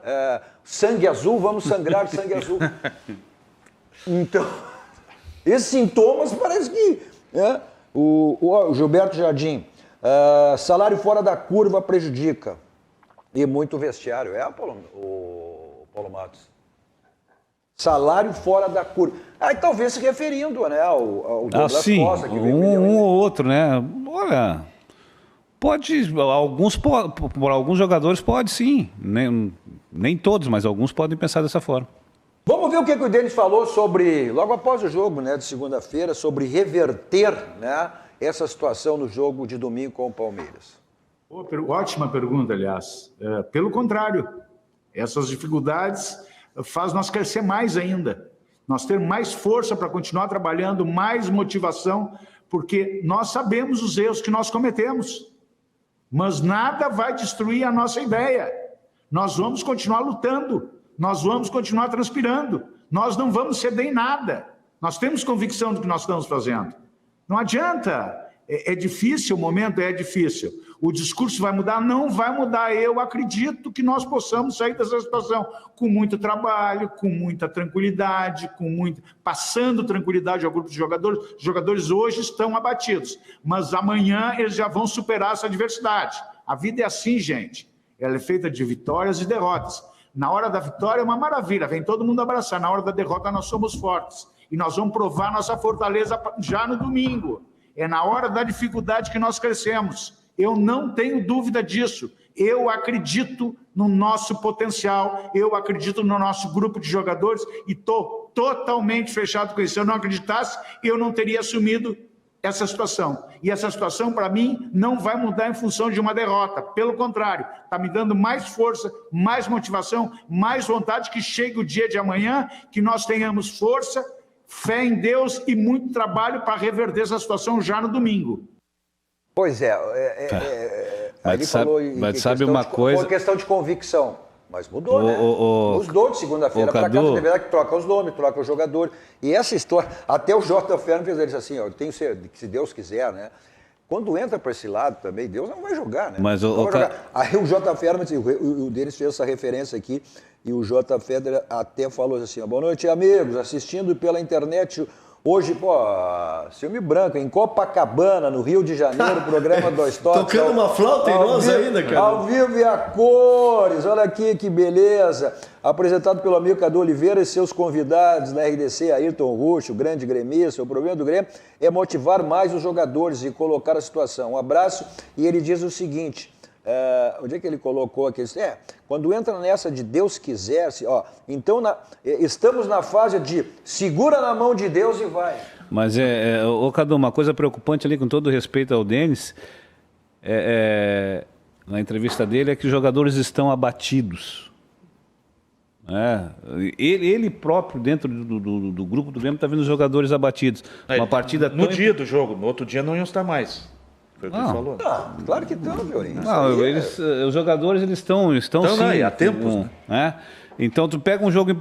sangue azul, vamos sangrar sangue azul. Então, esses sintomas parece que... O Gilberto Jardim, salário fora da curva prejudica. E muito vestiário. O Paulo Matos? Salário fora da curva. Aí talvez se referindo, né, ao Douglas Costa. Que um ou outro, né? Olha, alguns jogadores pode sim. Nem todos, mas alguns podem pensar dessa forma. Vamos ver o que o Denis falou sobre, logo após o jogo, né, de segunda-feira, sobre reverter, né, essa situação no jogo de domingo com o Palmeiras. Ótima pergunta, aliás. Pelo contrário, essas dificuldades faz nós crescer mais ainda. Nós ter mais força para continuar trabalhando, mais motivação, porque nós sabemos os erros que nós cometemos. Mas nada vai destruir a nossa ideia. Nós vamos continuar lutando. Nós vamos continuar transpirando. Nós não vamos ceder em nada. Nós temos convicção do que nós estamos fazendo. Não adianta. É difícil, o momento é difícil. O discurso vai mudar? Não vai mudar. Eu acredito que nós possamos sair dessa situação com muito trabalho, com muita tranquilidade, passando tranquilidade ao grupo de jogadores. Os jogadores hoje estão abatidos, mas amanhã eles já vão superar essa adversidade. A vida é assim, gente. Ela é feita de vitórias e derrotas. Na hora da vitória é uma maravilha, vem todo mundo abraçar. Na hora da derrota nós somos fortes. E nós vamos provar nossa fortaleza já no domingo. É na hora da dificuldade que nós crescemos. Eu não tenho dúvida disso. Eu acredito no nosso potencial, eu acredito no nosso grupo de jogadores e estou totalmente fechado com isso. Se eu não acreditasse, eu não teria assumido essa situação. E essa situação, para mim, não vai mudar em função de uma derrota. Pelo contrário, está me dando mais força, mais motivação, mais vontade que chegue o dia de amanhã, que nós tenhamos força, fé em Deus e muito trabalho para reverter essa situação já no domingo. Pois é. Mas sabe uma coisa... Foi questão de convicção. Mas mudou, né? Mudou de segunda-feira para cá. Na verdade, que troca os nomes, troca o jogador. E essa história... Até o J. Fernandes fez assim, eu tenho certeza que se Deus quiser, né? Quando entra para esse lado também, Deus não vai jogar, né? Mas Aí o J. Fernandes, o deles fez essa referência aqui, e o J. Federer até falou assim, boa noite, amigos, assistindo pela internet... Hoje, filme branco, em Copacabana, no Rio de Janeiro, programa Dois Toques. Tocando uma flauta em nós ainda, cara. Ao vivo e a cores, olha aqui que beleza. Apresentado pelo amigo Cadu Oliveira e seus convidados da RDC, Ayrton Rusch, o grande gremista. O problema do Grêmio é motivar mais os jogadores e colocar a situação. Um abraço. E ele diz o seguinte... onde é que ele colocou aqui? Quando entra nessa de Deus quiser, então estamos na fase de segura na mão de Deus e vai. Mas, Cadu, uma coisa preocupante ali, com todo respeito ao Denis, na entrevista dele, é que os jogadores estão abatidos. Ele próprio, dentro do grupo do Grêmio, está vendo os jogadores abatidos. Uma partida no dia do jogo, no outro dia não iam estar mais. Foi o que ele falou. Claro que estão, Fiorinho. Os jogadores eles estão sim. Há tempos, né? Então, tu pega um jogo...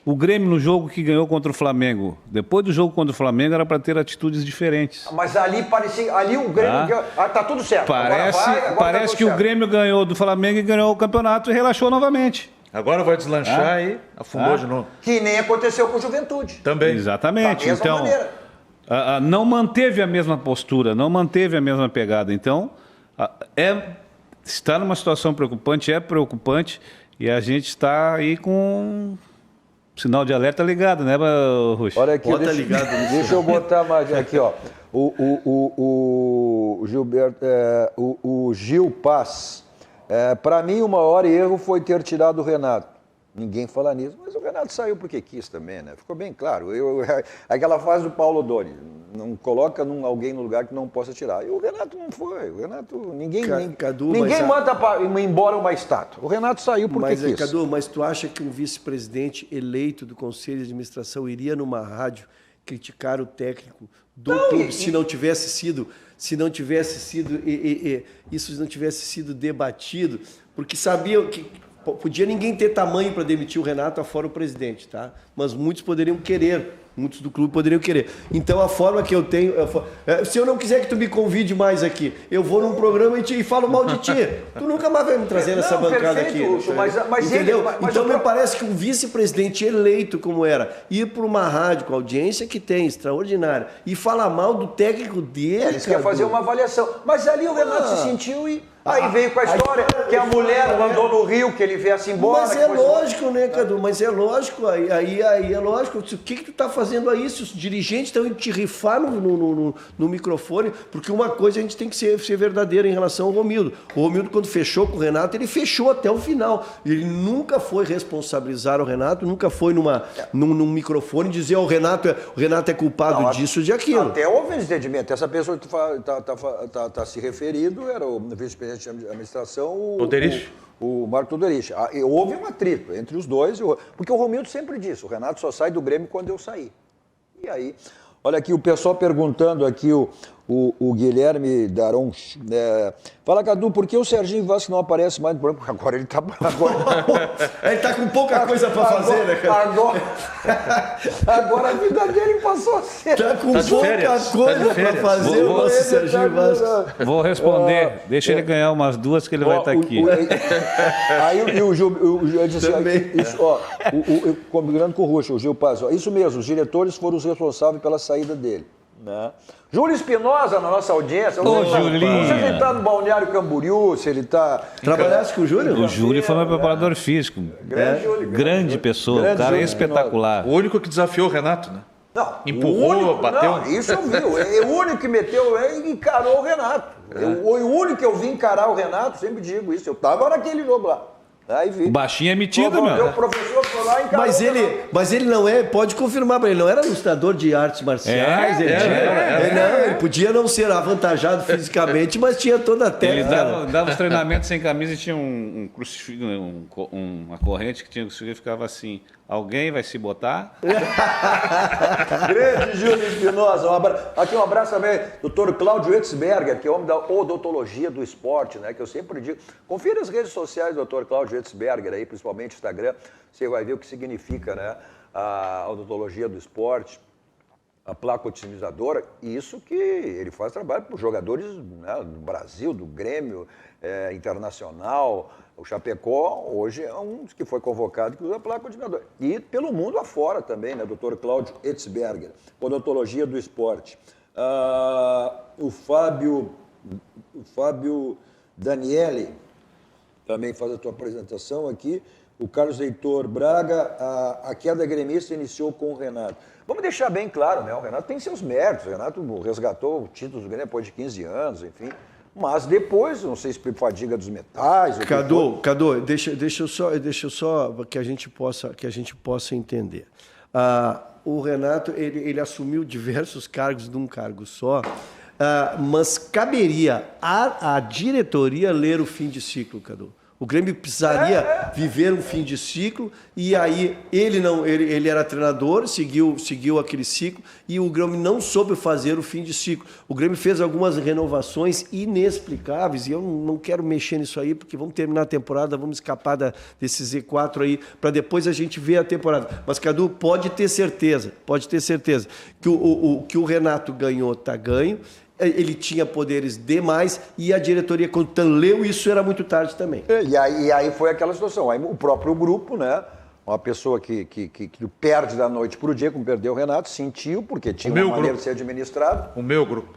O Grêmio no jogo que ganhou contra o Flamengo, depois do jogo contra o Flamengo, era para ter atitudes diferentes. Mas ali parecia... Ali o Grêmio... tá tudo certo. Parece que o Grêmio ganhou do Flamengo e ganhou o campeonato e relaxou novamente. Agora vai deslanchar e afundou de novo. Que nem aconteceu com o Juventude. Também. Exatamente. Da mesma maneira. Não manteve a mesma postura, não manteve a mesma pegada. Então, está numa situação preocupante, é preocupante, e a gente está aí com sinal de alerta ligado, né, Rusch? Olha aqui, deixa eu botar mais aqui, ó. O Gilberto, o Gil Paz. Para mim, o maior erro foi ter tirado o Renato. Ninguém fala nisso, mas o Renato saiu porque quis também, né? Ficou bem claro. Aquela fase do Paulo Doni, não coloca alguém no lugar que não possa tirar. E o Renato não foi. O Renato, ninguém manda embora uma estátua. O Renato saiu porque quis. Cadu, mas tu acha que um vice-presidente eleito do Conselho de Administração iria numa rádio criticar o técnico do clube se não tivesse sido isso não tivesse sido debatido? Porque sabia que podia ninguém ter tamanho para demitir o Renato, afora o presidente, tá? Mas muitos poderiam querer, muitos do clube poderiam querer. Então a forma que eu tenho... se eu não quiser que tu me convide mais aqui, eu vou num programa e falo mal de ti. Tu nunca mais vai me trazer nessa bancada aqui. Ucho, mas entendeu? Então me parece que um vice-presidente eleito como era, ir para uma rádio com a audiência que tem, extraordinária, e falar mal do técnico dele... Eles querem fazer uma avaliação. Mas ali o Renato se sentiu e... Aí veio com a história que a mulher mandou no Rio, que ele viesse embora. Mas é lógico, né, Cadu? Mas é lógico, aí é lógico. O que tu tá fazendo aí? Se os dirigentes estão indo te rifar no microfone, porque uma coisa a gente tem que ser verdadeiro em relação ao Romildo. O Romildo, quando fechou com o Renato, ele fechou até o final. Ele nunca foi responsabilizar o Renato, nunca foi num microfone dizer o Renato é culpado disso ou de aquilo. Até houve entendimento. Essa pessoa que tu tá se referindo era o vice-presidente de administração, o Marco Todorich. Houve um atrito entre os dois, porque o Romildo sempre disse, o Renato só sai do Grêmio quando eu sair. E aí, olha aqui o pessoal perguntando aqui, o Guilherme Daron, fala, Cadu, por que o Serginho Vasco não aparece mais no programa? Agora ele tá... ele tá com pouca coisa pra fazer, né, cara? Agora a vida dele passou a ser... Tá com pouca coisa pra fazer o nosso Serginho Vasco. Vou responder, deixa ele ganhar umas duas que ele vai estar aqui. Aí o Gil disse assim, combinando com o Rusch, o Gil Paz, isso mesmo, os diretores foram os responsáveis pela saída dele. Né? Júlio Espinosa na nossa audiência. Não sei se ele está no Balneário Camboriú, se ele está... Trabalhasse com o Júlio? O Júlio foi meu preparador físico. Grande pessoa, um cara espetacular. O único que desafiou o Renato, né? Não, empurrou, bateu. Não, isso eu vi. O único que meteu e encarou o Renato. O único que eu vi encarar o Renato, sempre digo isso. Eu estava naquele jogo lá. Aí vi. O baixinho é metido, meu. O professor foi lá e encarou. Mas ele não é, pode confirmar, ele não era ilustrador de artes marciais. Ele podia não ser avantajado fisicamente, mas tinha toda a técnica. Ele dava os treinamentos sem camisa e tinha um crucifixo, uma corrente que tinha que ficava assim. Alguém vai se botar? Grande Júlio Espinosa. Aqui um abraço também, doutor Cláudio Etzberger, que é homem da odontologia do esporte, né? Que eu sempre digo. Confira as redes sociais do doutor Cláudio Etzberger aí, principalmente o Instagram. Você vai ver o que significa, né? A odontologia do esporte, a placa otimizadora. Isso que ele faz trabalho para os jogadores, né, do Brasil, do Grêmio, Internacional. O Chapecó hoje é um que foi convocado que usa a placa otimizadora. E pelo mundo afora também, né, doutor Cláudio Etzberger, odontologia do esporte. O Fábio Daniele também faz a tua apresentação aqui. O Carlos Heitor Braga, a queda gremista iniciou com o Renato. Vamos deixar bem claro, né? O Renato tem seus méritos. O Renato resgatou o título do Grêmio depois de 15 anos, enfim. Mas depois, não sei se por fadiga dos metais... Cadu, deixa eu só que a gente possa entender. O Renato, ele assumiu diversos cargos de um cargo só, mas caberia à diretoria ler o fim de ciclo, Cadu. O Grêmio precisaria viver um fim de ciclo e aí ele era treinador, seguiu aquele ciclo e o Grêmio não soube fazer o fim de ciclo. O Grêmio fez algumas renovações inexplicáveis e eu não quero mexer nisso aí porque vamos terminar a temporada, vamos escapar desse Z4 aí para depois a gente ver a temporada. Mas, Cadu, pode ter certeza que o Renato ganhou, tá ganho. Ele tinha poderes demais e a diretoria, quando leu isso, era muito tarde também. E aí foi aquela situação. Aí o próprio grupo, né? Uma pessoa que perde da noite para o dia, como perdeu o Renato, sentiu, porque tinha uma maneira de ser administrado. O meu grupo.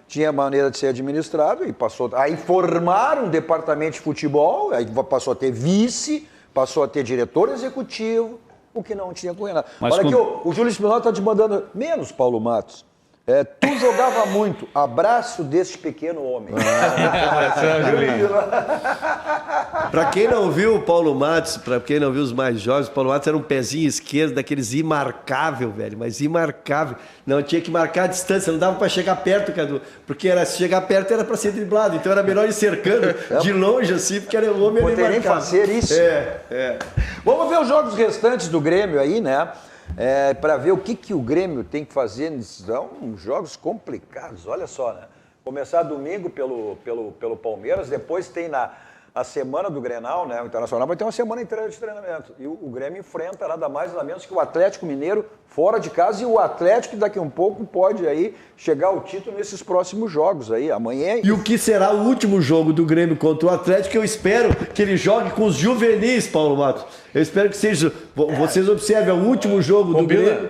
Tinha maneira de ser administrado e passou. Aí formaram um departamento de futebol, aí passou a ter vice, passou a ter diretor executivo, o que não tinha com o Renato. Mas olha aqui, o Júlio Espinosa está te mandando menos, Paulo Matos. Tu jogava muito. Abraço deste pequeno homem. Para quem não viu o Paulo Matos, para quem não viu os mais jovens, o Paulo Matos era um pezinho esquerdo, daqueles imarcável, velho, mas imarcável. Não tinha que marcar a distância, não dava para chegar perto, Cadu, porque se chegar perto era para ser driblado, então era melhor ir cercando de longe assim, porque era o homem poderia fazer isso. Vamos ver os jogos restantes do Grêmio aí, né? Para ver o que o Grêmio tem que fazer. São jogos complicados, olha só, né? Começar domingo pelo Palmeiras, depois tem a semana do Grenal, né? O Internacional vai ter uma semana inteira de treinamento. E o Grêmio enfrenta nada mais nada menos que o Atlético Mineiro fora de casa e o Atlético daqui a um pouco pode aí chegar ao título nesses próximos jogos aí, amanhã. E o que será o último jogo do Grêmio contra o Atlético, eu espero que ele jogue com os juvenis, Paulo Matos. Eu espero que seja... Vocês observem, o último jogo do Grêmio...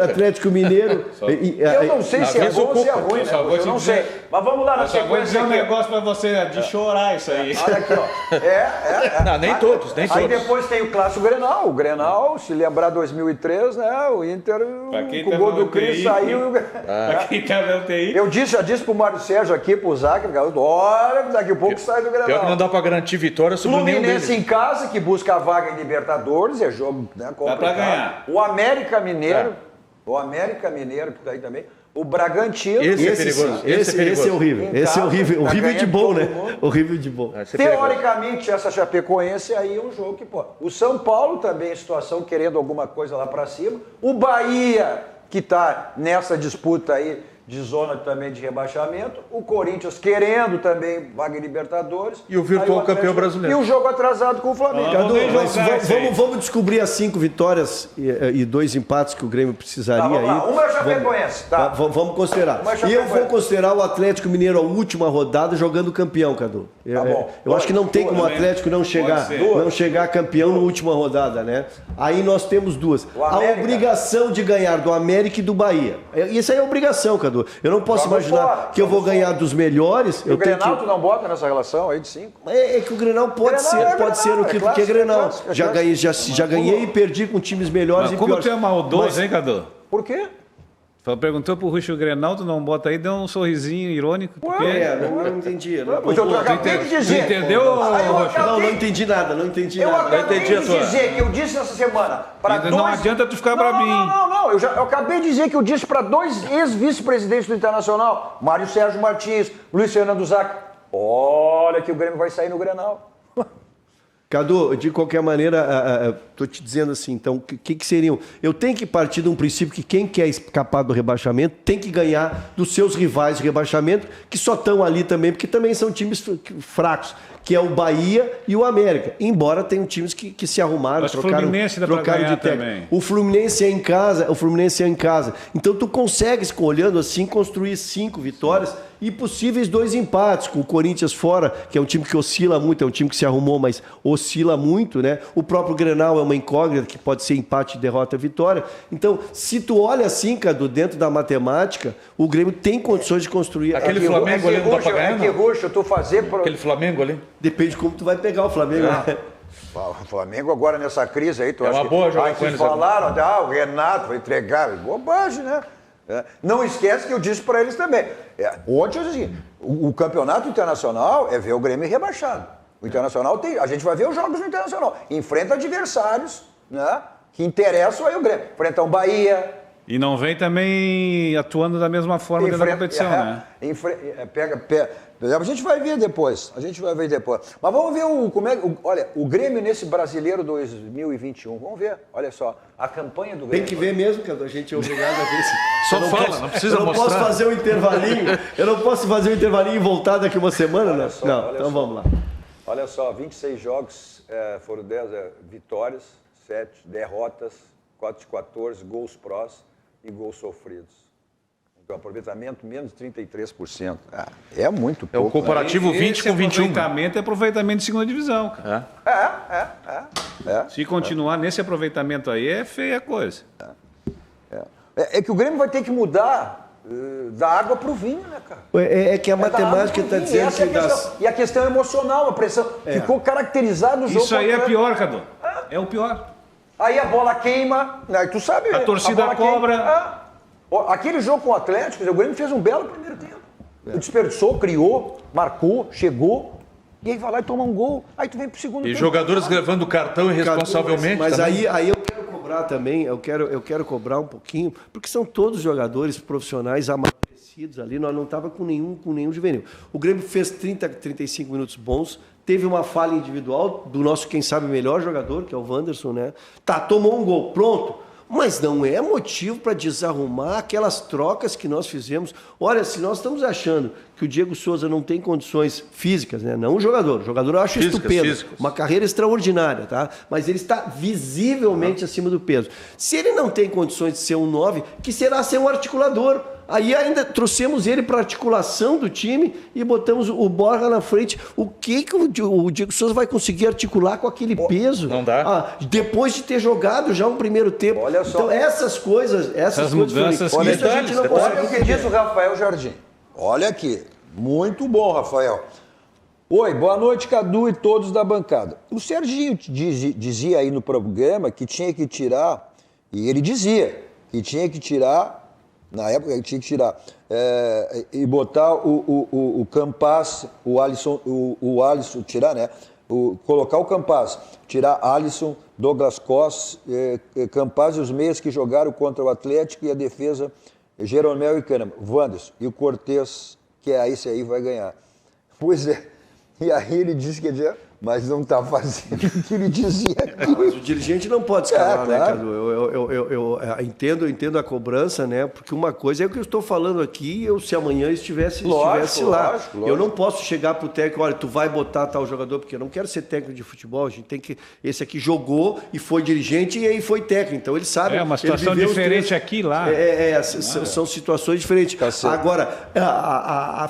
Atlético Mineiro. Eu não sei se é bom ou se é ruim, né? Eu não sei. Mas vamos lá na sequência. Eu vou dizer um negócio pra você, de chorar isso aí. Olha aqui, ó. Não, nem todos. Aí depois tem o Clássico Grenal. O Grenal, se lembrar 2003, né? O Inter, com o gol do Cris, saiu. Pra quem tá na UTI. Eu já disse pro Mário Sérgio aqui, pro Zac, olha, daqui a pouco sai do Grenal. Pior que não dá pra garantir vitória sobre nenhum deles. Fluminense em casa, que busca a vaga em Libertadores, é jogo, né, complicado. Dá pra ganhar. O América Mineiro, que tá aí também. O Bragantino. Esse é perigoso. Esse é horrível. Esse é horrível. Horrível de bom, né? Horrível de bom. Teoricamente, essa Chapecoense aí é um jogo que pode. O São Paulo também em situação querendo alguma coisa lá pra cima. O Bahia, que tá nessa disputa aí de zona também de rebaixamento. O Corinthians querendo também vaga em Libertadores. E o virtual campeão brasileiro. E o jogo atrasado com o Flamengo. Vamos descobrir as 5 vitórias e 2 empates que o Grêmio precisaria. Vamos lá. Uma é o Chapecoense. Vamos considerar. E eu vou considerar o Atlético Mineiro a última rodada jogando campeão, Cadu. Eu acho que não tem como o Atlético não chegar campeão na última rodada, né? Aí nós temos duas. A obrigação de ganhar do América e do Bahia. Isso aí é obrigação, Cadu. Eu não posso imaginar que eu vou ganhar dos melhores. E o Grenal tu não bota nessa relação aí de 5? É que o Grenal pode ser o que é Grenal. Já ganhei e perdi com times melhores e piores. Como tu é maldoso, hein, Cadu? Por quê? Perguntou pro Ruxo Grenal, tu não bota aí, deu um sorrisinho irônico. Não entendi. Eu acabei de dizer. Tu entendeu, Ruxo? Não entendi nada, não entendi eu nada. Eu acabei de dizer que eu disse essa semana para dois... Não adianta tu ficar brabinho. Não. Eu acabei de dizer que eu disse para 2 ex-vice-presidentes do Internacional, Mário Sérgio Martins, Luiz Fernando Zac, olha que o Grêmio vai sair no Grenal. Cadu, de qualquer maneira, estou te dizendo assim, então, o que seriam? Eu tenho que partir de um princípio que quem quer escapar do rebaixamento tem que ganhar dos seus rivais de rebaixamento, que só estão ali também, porque também são times fracos, que é o Bahia e o América. Embora tenham times que se arrumaram, trocaram de técnico. O Fluminense é em casa, Então tu consegues, olhando assim, construir 5 vitórias e possíveis 2 empates, com o Corinthians fora, que é um time que oscila muito, é um time que se arrumou, mas oscila muito, né? O próprio Grenal é uma incógnita, que pode ser empate, derrota, vitória. Então, se tu olha assim, Cadu, dentro da matemática, o Grêmio tem condições de construir... Aquele Flamengo ali não dá pra ganhar, que roxo, tu fazer... Aquele Flamengo ali? Depende de como tu vai pegar o Flamengo. Né? O Flamengo agora nessa crise aí, tu é acha uma boa jogar que... com eles falaram, o Renato vai entregar, bobagem, né? Não esquece que eu disse para eles também. Ontem eu disse assim, o campeonato internacional é ver o Grêmio rebaixado. O Internacional tem... A gente vai ver os jogos do Internacional. Enfrenta adversários, né? Que interessam aí o Grêmio. Enfrenta o Bahia... E não vem também atuando da mesma forma dentro da competição, né? A gente vai ver depois. Mas vamos ver olha, o Grêmio nesse Brasileiro 2021. Vamos ver. Olha só, a campanha do Grêmio. Tem que ver mesmo, que a gente é obrigado a ver. Só fala, não precisa mostrar. Eu não posso fazer um intervalinho. Eu não posso fazer um intervalinho e voltar daqui uma semana, né? Então vamos lá. Olha só, 26 jogos, foram 10 vitórias, 7 derrotas, 4 de 14, gols prós e gols sofridos. Então, aproveitamento menos de 33%. É muito pouco. É o comparativo 20 com 21. Aproveitamento é aproveitamento de segunda divisão, cara. Se continuar nesse aproveitamento aí, é feia a coisa. É que o Grêmio vai ter que mudar da água para o vinho, né, cara? É que a matemática está dizendo que... E a questão emocional, a pressão. Ficou caracterizado o jogo. Isso aí é pior, Cadu. É o pior. Aí a bola queima, né? Tu sabe... A torcida cobra. Aquele jogo com o Atlético, o Grêmio fez um belo primeiro tempo. Desperdiçou, criou, marcou, chegou, e aí vai lá e toma um gol. Aí tu vem pro segundo tempo. E jogadores levando cartão irresponsavelmente. Mas aí eu quero cobrar também, eu quero cobrar um pouquinho, porque são todos jogadores profissionais amadurecidos ali, nós não estávamos com nenhum juvenil. O Grêmio fez 35 minutos bons, teve uma falha individual do nosso, quem sabe, melhor jogador, que é o Wanderson, né? Tomou um gol, pronto. Mas não é motivo para desarrumar aquelas trocas que nós fizemos. Olha, se nós estamos achando que o Diego Souza não tem condições físicas, né? Não o jogador eu acho estupendo, uma carreira extraordinária, tá? Mas ele está visivelmente acima do peso. Se ele não tem condições de ser um 9, que será ser um articulador? Aí ainda trouxemos ele para a articulação do time e botamos o Borja na frente. O que o Diego Souza vai conseguir articular com aquele peso? Não dá. Depois de ter jogado já um primeiro tempo. Olha só. Então essas coisas mudanças olha o que diz o Rafael Jardim. Olha aqui. Muito bom, Rafael. Oi, boa noite, Cadu e todos da bancada. O Serginho dizia aí no programa que tinha que tirar, e ele dizia que tinha que tirar, na época ele tinha que tirar, e botar o Campas, o Alisson, tirar, né? Colocar o Campas, tirar Alisson, Douglas Costa, Campas e os meias que jogaram contra o Atlético e a defesa Jeromel e Kahneman, Wanderson e o Cortez, que esse aí vai ganhar. Pois é, e aí ele disse que mas não está fazendo o que ele dizia aqui. Mas o dirigente não pode escalar, né, Cadu? Eu entendo a cobrança, né? Porque uma coisa é o que eu estou falando aqui, se amanhã estivesse lá. Lógico. Eu não posso chegar para o técnico, olha, tu vai botar tal jogador, porque eu não quero ser técnico de futebol, a gente tem que... Esse aqui jogou e foi dirigente e aí foi técnico, então ele sabe... É uma situação diferente aqui e lá. São situações diferentes. Agora,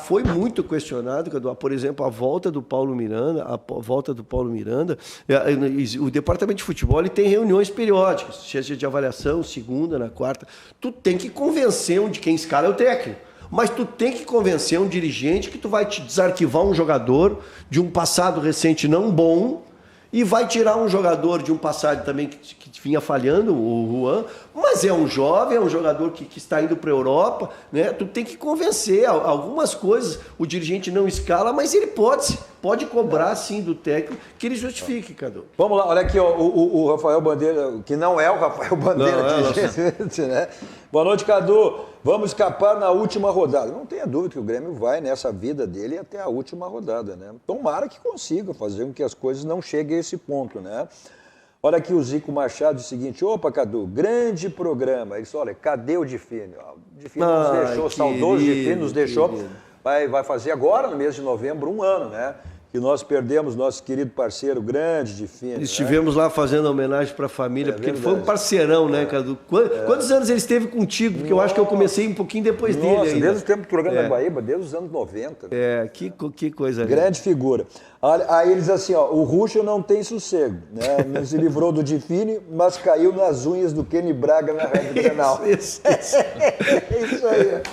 foi muito questionado, Cadu, por exemplo, a volta do Paulo Miranda, o departamento de futebol ele tem reuniões periódicas, seja de avaliação, segunda, na quarta. Tu tem que convencer de quem escala é o técnico. Mas tu tem que convencer um dirigente que tu vai te desarquivar um jogador de um passado recente não bom e vai tirar um jogador de um passado também que vinha falhando, o Juan, mas é um jovem, é um jogador que está indo para a Europa, né? Tu tem que convencer algumas coisas, o dirigente não escala, mas ele pode cobrar sim do técnico que ele justifique, Cadu. Vamos lá, olha aqui ó, o Rafael Bandeira, que não é o Rafael Bandeira, né? Boa noite, Cadu. Vamos escapar na última rodada. Não tenha dúvida que o Grêmio vai nessa vida dele até a última rodada, né? Tomara que consiga fazer com que as coisas não cheguem a esse ponto, né? Olha aqui o Zico Machado, diz o seguinte: opa, Cadu, grande programa. Ele disse, olha, cadê o Difine? O Difine nos deixou, saudoso Difine nos deixou. Vai fazer agora, no mês de novembro, 1 ano, né? Que nós perdemos nosso querido parceiro grande Difine. Estivemos lá fazendo homenagem para a família, porque ele foi um parceirão, né, Cadu? Quantos anos ele esteve contigo? Porque eu acho que eu comecei um pouquinho depois dele ainda. Desde o tempo do programa da Guaíba, desde os anos 90. Né? Que coisa. Grande figura. Aí eles assim, ó, o Ruschel não tem sossego, né? Não se livrou do Difine, mas caiu nas unhas do Kenny Braga na reta final. Isso aí.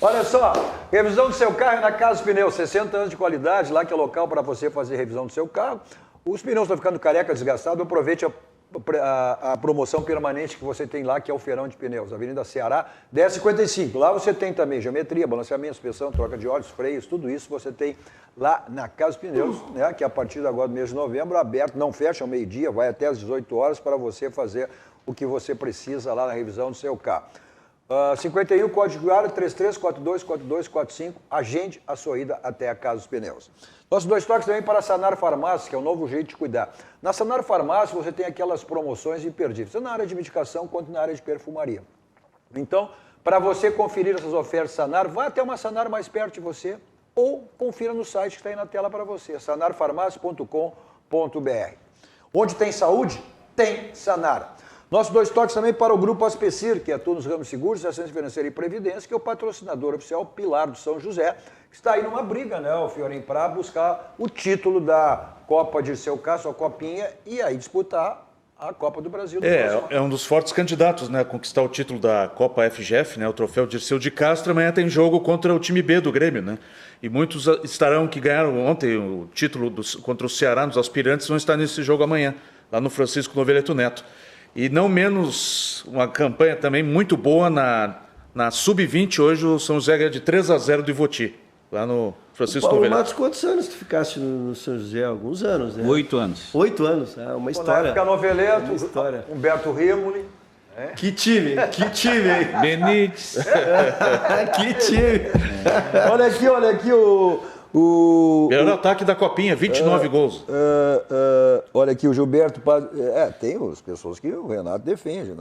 Olha só, revisão do seu carro é na Casa Pneus, 60 anos de qualidade, lá que é local para você fazer revisão do seu carro. Os pneus estão ficando careca, desgastados, aproveite a promoção permanente que você tem lá, que é o Feirão de Pneus, Avenida Ceará, 1055. Lá você tem também geometria, balanceamento, suspensão, troca de óleos, freios, tudo isso você tem lá na Casa Pneus, né, que a partir de agora do mês de novembro, aberto, não fecha ao meio-dia, vai até às 18 horas para você fazer o que você precisa lá na revisão do seu carro. 51, código área 33424245, agende a sua ida até a Casa dos Pneus. Nossos 2 toques também para a Sanar Farmácia, que é um novo jeito de cuidar. Na Sanar Farmácia você tem aquelas promoções imperdíveis, tanto na área de medicação quanto na área de perfumaria. Então, para você conferir essas ofertas Sanar, vá até uma Sanar mais perto de você ou confira no site que está aí na tela para você, sanarfarmácia.com.br. Onde tem saúde, tem Sanar. Nossos 2 toques também para o Grupo Aspecir, que atua nos ramos seguros, assistência financeira e previdência, que é o patrocinador oficial Pilar do São José, que está aí numa briga, né, o Fiorim, para buscar o título da Copa de Seu Caso, a Copinha, e aí disputar a Copa do Brasil. É um dos fortes candidatos, né, a conquistar o título da Copa FGF, né, o troféu Dirceu de Castro. Amanhã tem jogo contra o time B do Grêmio, né? E muitos estarão que ganharam ontem o título contra o Ceará, nos aspirantes, vão estar nesse jogo amanhã, lá no Francisco Noveleto Neto. E não menos uma campanha também muito boa na Sub-20. Hoje o São José ganha de 3-0 do Ivoti, lá no Francisco Noveleto. Paulo Matos, quantos anos tu ficasse no São José? Alguns anos, né? 8 anos. 8 anos, uma história. Na época Noveleto, uma história. Humberto Rimoli. Que time, hein? Benítez. Que time. Olha aqui Melhor ataque da Copinha, 29 gols. Olha aqui, o Gilberto Paz. Tem as pessoas que o Renato defende.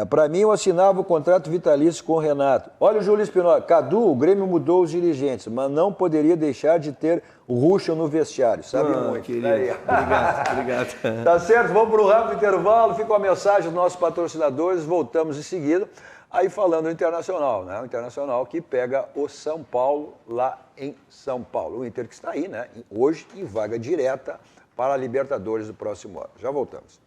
Para mim, eu assinava o contrato vitalício com o Renato. Olha o Júlio Espinosa. Cadu, o Grêmio mudou os dirigentes, mas não poderia deixar de ter o Ruschel no vestiário. Sabe muito. Querido. Obrigado. Tá certo, vamos para o rápido intervalo. Fica a mensagem dos nossos patrocinadores. Voltamos em seguida. Aí falando do Internacional, né? O Internacional que pega o São Paulo lá em São Paulo. O Inter que está aí, né? Hoje em vaga direta para a Libertadores do próximo ano. Já voltamos.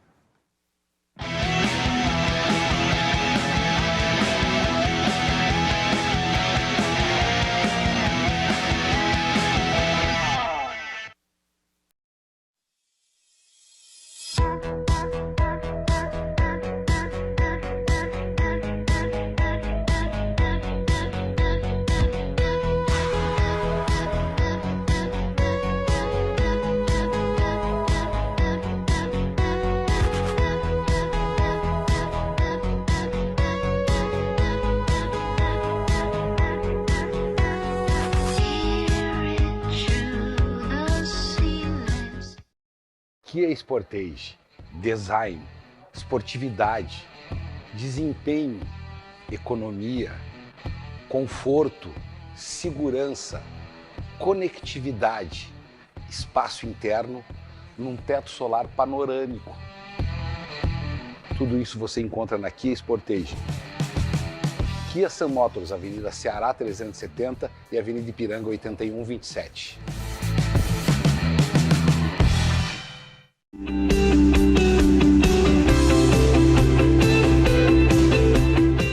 Kia Sportage, design, esportividade, desempenho, economia, conforto, segurança, conectividade, espaço interno num teto solar panorâmico. Tudo isso você encontra na Kia Sportage. Kia Sun Motors, Avenida Ceará 370 e Avenida Ipiranga 8127.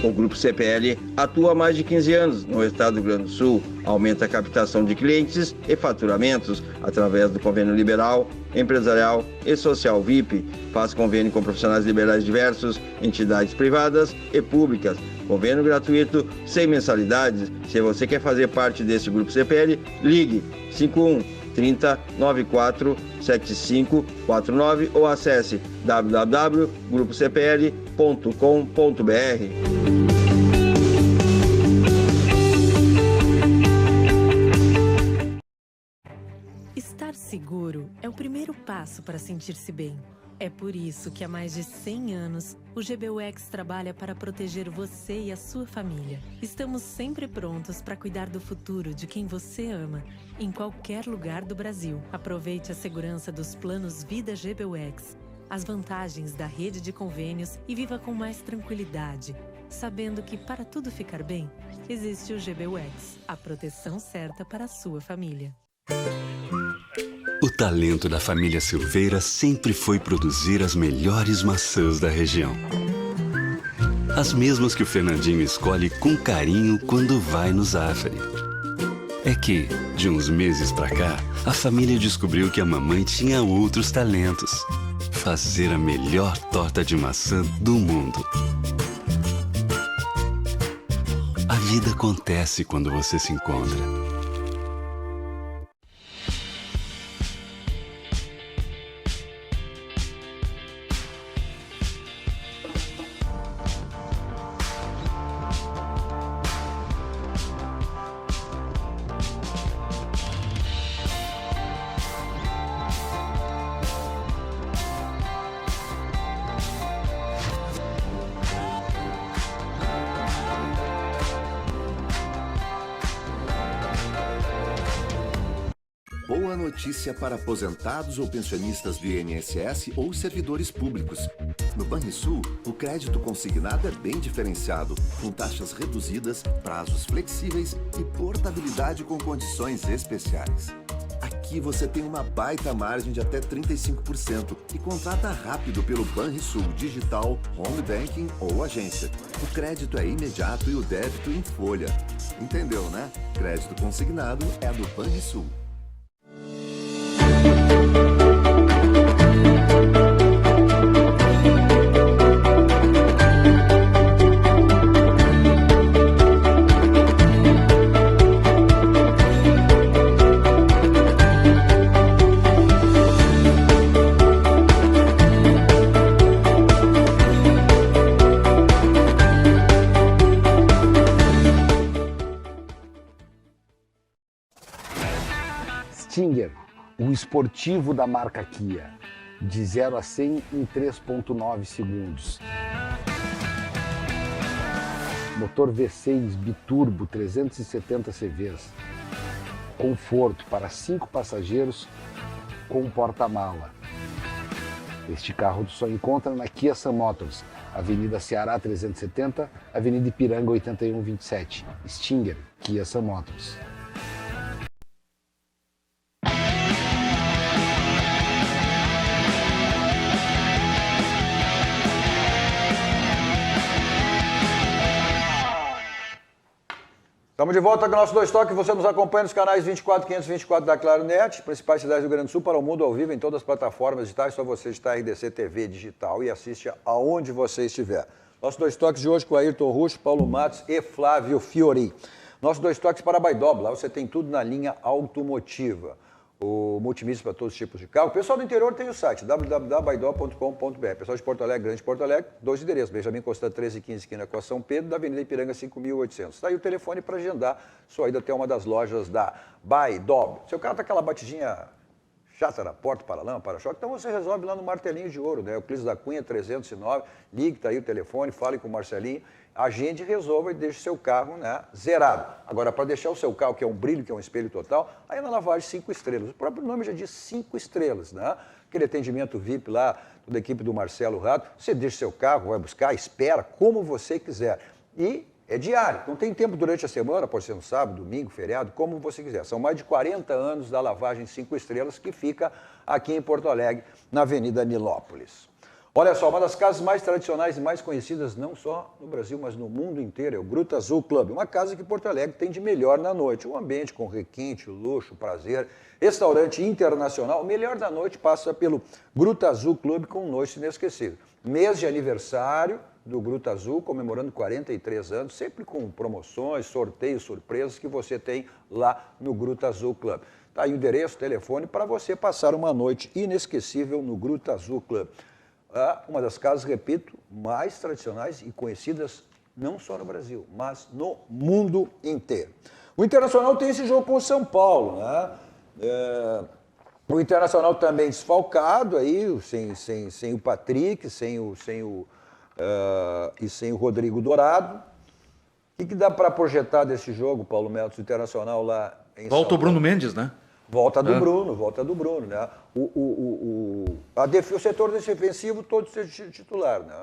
O Grupo CPL atua há mais de 15 anos no estado do Rio Grande do Sul, aumenta a captação de clientes e faturamentos através do convênio liberal, empresarial e social VIP, faz convênio com profissionais liberais diversos, entidades privadas e públicas, convênio gratuito, sem mensalidades. Se você quer fazer parte desse Grupo CPL, ligue 51 30 94 75 49 ou acesse www.grupocpl.com.br. seguro é o primeiro passo para sentir-se bem. É por isso que há mais de 100 anos, o GBUX trabalha para proteger você e a sua família. Estamos sempre prontos para cuidar do futuro de quem você ama, em qualquer lugar do Brasil. Aproveite a segurança dos planos Vida GBUX, as vantagens da rede de convênios e viva com mais tranquilidade, sabendo que para tudo ficar bem, existe o GBUX, a proteção certa para a sua família. O talento da família Silveira sempre foi produzir as melhores maçãs da região. As mesmas que o Fernandinho escolhe com carinho quando vai no Zafari. É que, de uns meses pra cá, a família descobriu que a mamãe tinha outros talentos. Fazer a melhor torta de maçã do mundo. A vida acontece quando você se encontra. Boa notícia para aposentados ou pensionistas do INSS ou servidores públicos. No Banrisul, o crédito consignado é bem diferenciado, com taxas reduzidas, prazos flexíveis e portabilidade com condições especiais. Aqui você tem uma baita margem de até 35% e contrata rápido pelo Banrisul Digital, Home Banking ou agência. O crédito é imediato e o débito em folha. Entendeu, né? Crédito consignado é do Banrisul. Stinger, o esportivo da marca Kia, de 0 a 100 em 3,9 segundos. Motor V6 biturbo 370 CVs. Conforto para 5 passageiros com porta-mala. Este carro só encontra na Kia Sun Motors, Avenida Ceará 370, Avenida Ipiranga 8127. Stinger, Kia Sun Motors. Estamos de volta com o nosso Dois Toques. Você nos acompanha nos canais 24 524 da Claro Net, principais cidades do Rio Grande do Sul, para o mundo ao vivo em todas as plataformas digitais. Só você está em RDC TV Digital e assiste aonde você estiver. Nosso Dois Toques de hoje com Ayrton Russo, Paulo Matos e Flávio Fiori. Nosso Dois Toques para Baidob. Lá você tem tudo na linha automotiva. O multimídia para todos os tipos de carro. O pessoal do interior tem o site www.baidob.com.br. Pessoal de Porto Alegre, Grande Porto Alegre, 2 endereços. Benjamin Constant 1315, esquina com a São Pedro, da Avenida Ipiranga 5800. Está aí o telefone para agendar sua ida até uma das lojas da Baidob. Seu carro está aquela batidinha chata na porta, para-lama, para-choque, então você resolve lá no Martelinho de Ouro, né? Euclides da Cunha 309, ligue, tá aí o telefone, fale com o Marcelinho, agende, resolva e deixe seu carro, né, zerado. Agora, para deixar o seu carro, que é um brilho, que é um espelho total, aí é na lavagem 5 estrelas. O próprio nome já diz 5 estrelas, né? Aquele atendimento VIP lá, da equipe do Marcelo Rato, você deixa seu carro, vai buscar, espera, como você quiser. E é diário, não tem tempo durante a semana, pode ser no sábado, domingo, feriado, como você quiser. São mais de 40 anos da lavagem 5 estrelas que fica aqui em Porto Alegre, na Avenida Nilópolis. Olha só, uma das casas mais tradicionais e mais conhecidas, não só no Brasil, mas no mundo inteiro, é o Gruta Azul Club. Uma casa que Porto Alegre tem de melhor na noite. Um ambiente com requinte, luxo, prazer, restaurante internacional. O melhor da noite passa pelo Gruta Azul Club com noite inesquecível. Mês de aniversário do Gruta Azul, comemorando 43 anos, sempre com promoções, sorteios, surpresas que você tem lá no Gruta Azul Club. Tá aí o endereço, telefone, para você passar uma noite inesquecível no Gruta Azul Club. Uma das casas, repito, mais tradicionais e conhecidas não só no Brasil, mas no mundo inteiro. O Internacional tem esse jogo com o São Paulo, né? O Internacional também desfalcado aí, sem o Patrick, e sem o Rodrigo Dourado. O que dá para projetar desse jogo, Paulo Metz, o Internacional lá em Volta o Bruno Mendes, né? Volta do Bruno, né? O setor defensivo todo ser titular, né?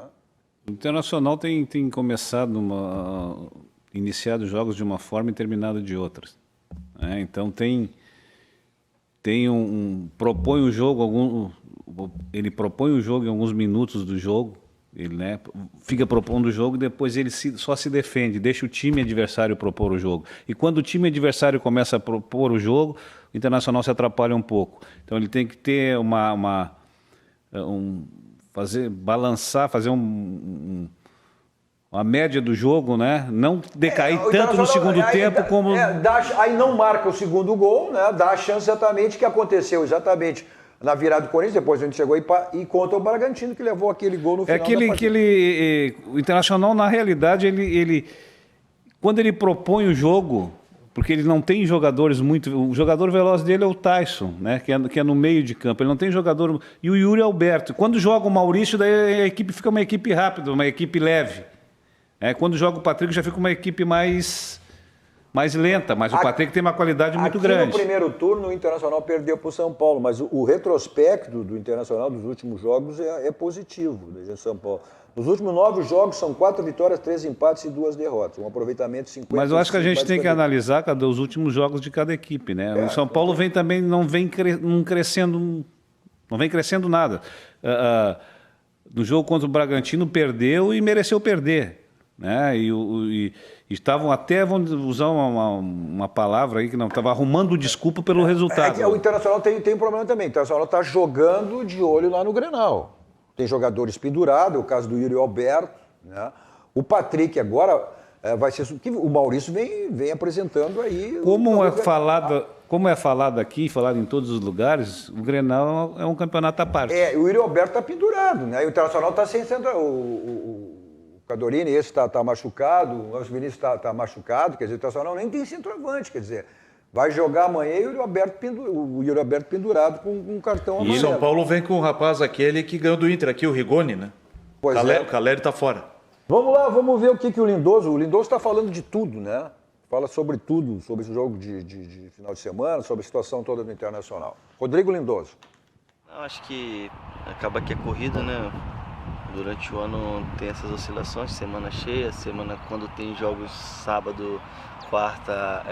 O Internacional tem começado, iniciado jogos de uma forma e terminado de outras. Né? Então propõe o jogo, ele propõe o jogo em alguns minutos do jogo, ele, né, fica propondo o jogo e depois ele só se defende, deixa o time adversário propor o jogo. E quando o time adversário começa a propor o jogo, o Internacional se atrapalha um pouco. Então ele tem que ter fazer uma média do jogo, né? Não decair tanto no segundo tempo como... Aí não marca o segundo gol, né? Dá a chance exatamente que aconteceu exatamente na virada do Corinthians, depois a gente chegou e contra o Bragantino, que levou aquele gol no final da partida. O Internacional, na realidade, ele quando ele propõe o jogo, porque ele não tem jogadores muito... O jogador veloz dele é o Tyson, né? Que é no meio de campo. Ele não tem jogador... E o Yuri Alberto. Quando joga o Maurício, daí a equipe fica uma equipe rápida, uma equipe leve. Quando joga o Patrick, já fica uma equipe mais lenta, mas o Patrick tem uma qualidade muito grande. No primeiro turno, o Internacional perdeu para o São Paulo, mas o retrospecto do Internacional dos últimos jogos é positivo, desde São Paulo. Nos últimos 9 jogos, são 4 vitórias, 3 empates e 2 derrotas. Um aproveitamento de 50%. Mas eu acho que a gente tem que analisar os últimos jogos de cada equipe, né? O São Paulo não vem crescendo nada. No jogo contra o Bragantino, perdeu e mereceu perder. Né? E estavam até, vamos usar uma palavra aí que não estava arrumando desculpa pelo resultado. O Internacional tem um problema também. O Internacional está jogando de olho lá no Grenal. Tem jogadores pendurados, é o caso do Yuri Alberto, né? O Patrick agora vai ser... O Maurício vem apresentando aí... Como é falado aqui, falado em todos os lugares, o Grenal é um campeonato à parte. O Yuri Alberto está pendurado, né? E o Internacional está sem centro... O Cadorini, esse está machucado, o Anderson Vinícius está machucado, quer dizer, o Internacional nem tem centroavante, quer dizer, vai jogar amanhã e o Yuri Alberto pendurado com um cartão amarelo. E São Paulo vem com o rapaz aquele que ganhou do Inter aqui, o Rigoni, né? Pois O Caleri está fora. Vamos lá, vamos ver o que o Lindoso está falando de tudo, né? Fala sobre tudo, sobre esse jogo de final de semana, sobre a situação toda do Internacional. Rodrigo Lindoso. Eu acho que acaba que é corrida, né? Durante o ano tem essas oscilações, semana cheia, semana quando tem jogos sábado, quarta,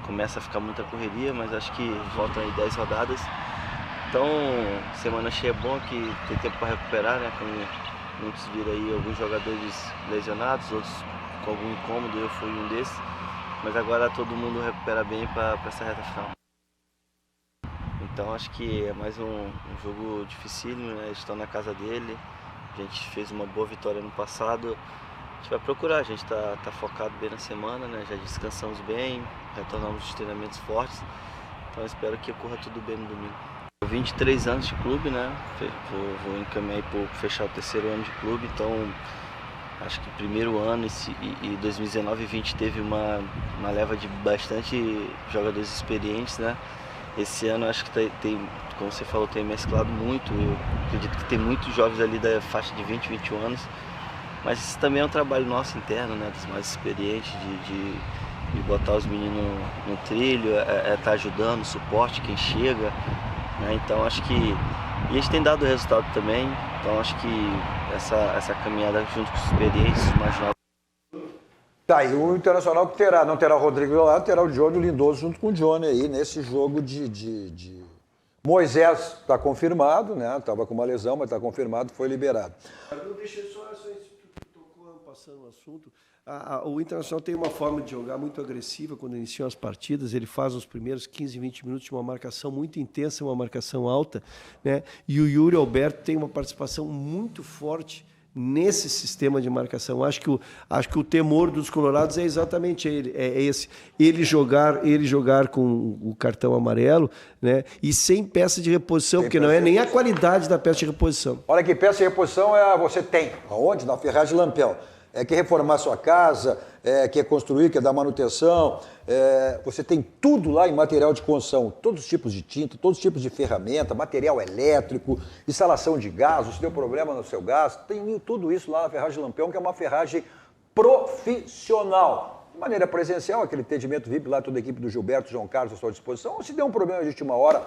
começa a ficar muita correria, mas acho que voltam aí 10 rodadas. Então, semana cheia é bom, que tem tempo para recuperar, né? Como muitos viram aí, alguns jogadores lesionados, outros com algum incômodo, eu fui um desses. Mas agora todo mundo recupera bem para essa reta final. Então acho que é mais um jogo dificílimo, né? Eles estão na casa dele. A gente fez uma boa vitória no passado, a gente vai procurar, a gente está focado bem na semana, né? Já descansamos bem, retornamos os treinamentos fortes, então eu espero que ocorra tudo bem no domingo. 23 anos de clube, né? Vou encaminhar para fechar o 3º ano de clube, então acho que o primeiro ano e 2019 e 2020 teve uma leva de bastante jogadores experientes, né? Esse ano acho que tem, como você falou, tem mesclado muito. Eu acredito que tem muitos jovens ali da faixa de 20, 21 anos. Mas isso também é um trabalho nosso interno, né? Dos mais experientes, de botar os meninos no trilho, tá ajudando, suporte quem chega. Né? Então acho que... E eles têm dado resultado também. Então acho que essa caminhada junto com os experientes, os mais novos. Tá, e o Internacional que não terá o Rodrigo lá, terá o Johnny Lindoso junto com o Johnny aí nesse jogo de... Moisés está confirmado, né? Estava com uma lesão, mas está confirmado, foi liberado. Deixa só tocou passando o assunto. O Internacional tem uma forma de jogar muito agressiva quando iniciam as partidas. Ele faz os primeiros 15, 20 minutos de uma marcação muito intensa, uma marcação alta, né? E o Yuri Alberto tem uma participação muito forte nesse sistema de marcação. Acho que o temor dos colorados é exatamente esse. Ele jogar com o cartão amarelo, né? E sem peça de reposição, porque não é nem a qualidade da peça de reposição. Olha que peça de reposição você tem. Aonde? Na Ferraz de Lampião. quer reformar sua casa, quer construir, quer dar manutenção, você tem tudo lá em material de construção, todos os tipos de tinta, todos os tipos de ferramenta, material elétrico, instalação de gás, se deu problema no seu gás, tem tudo isso lá na Ferragem Lampião, que é uma ferragem profissional. De maneira presencial, aquele atendimento VIP lá, toda a equipe do Gilberto, João Carlos à sua disposição. Ou se der um problema de última hora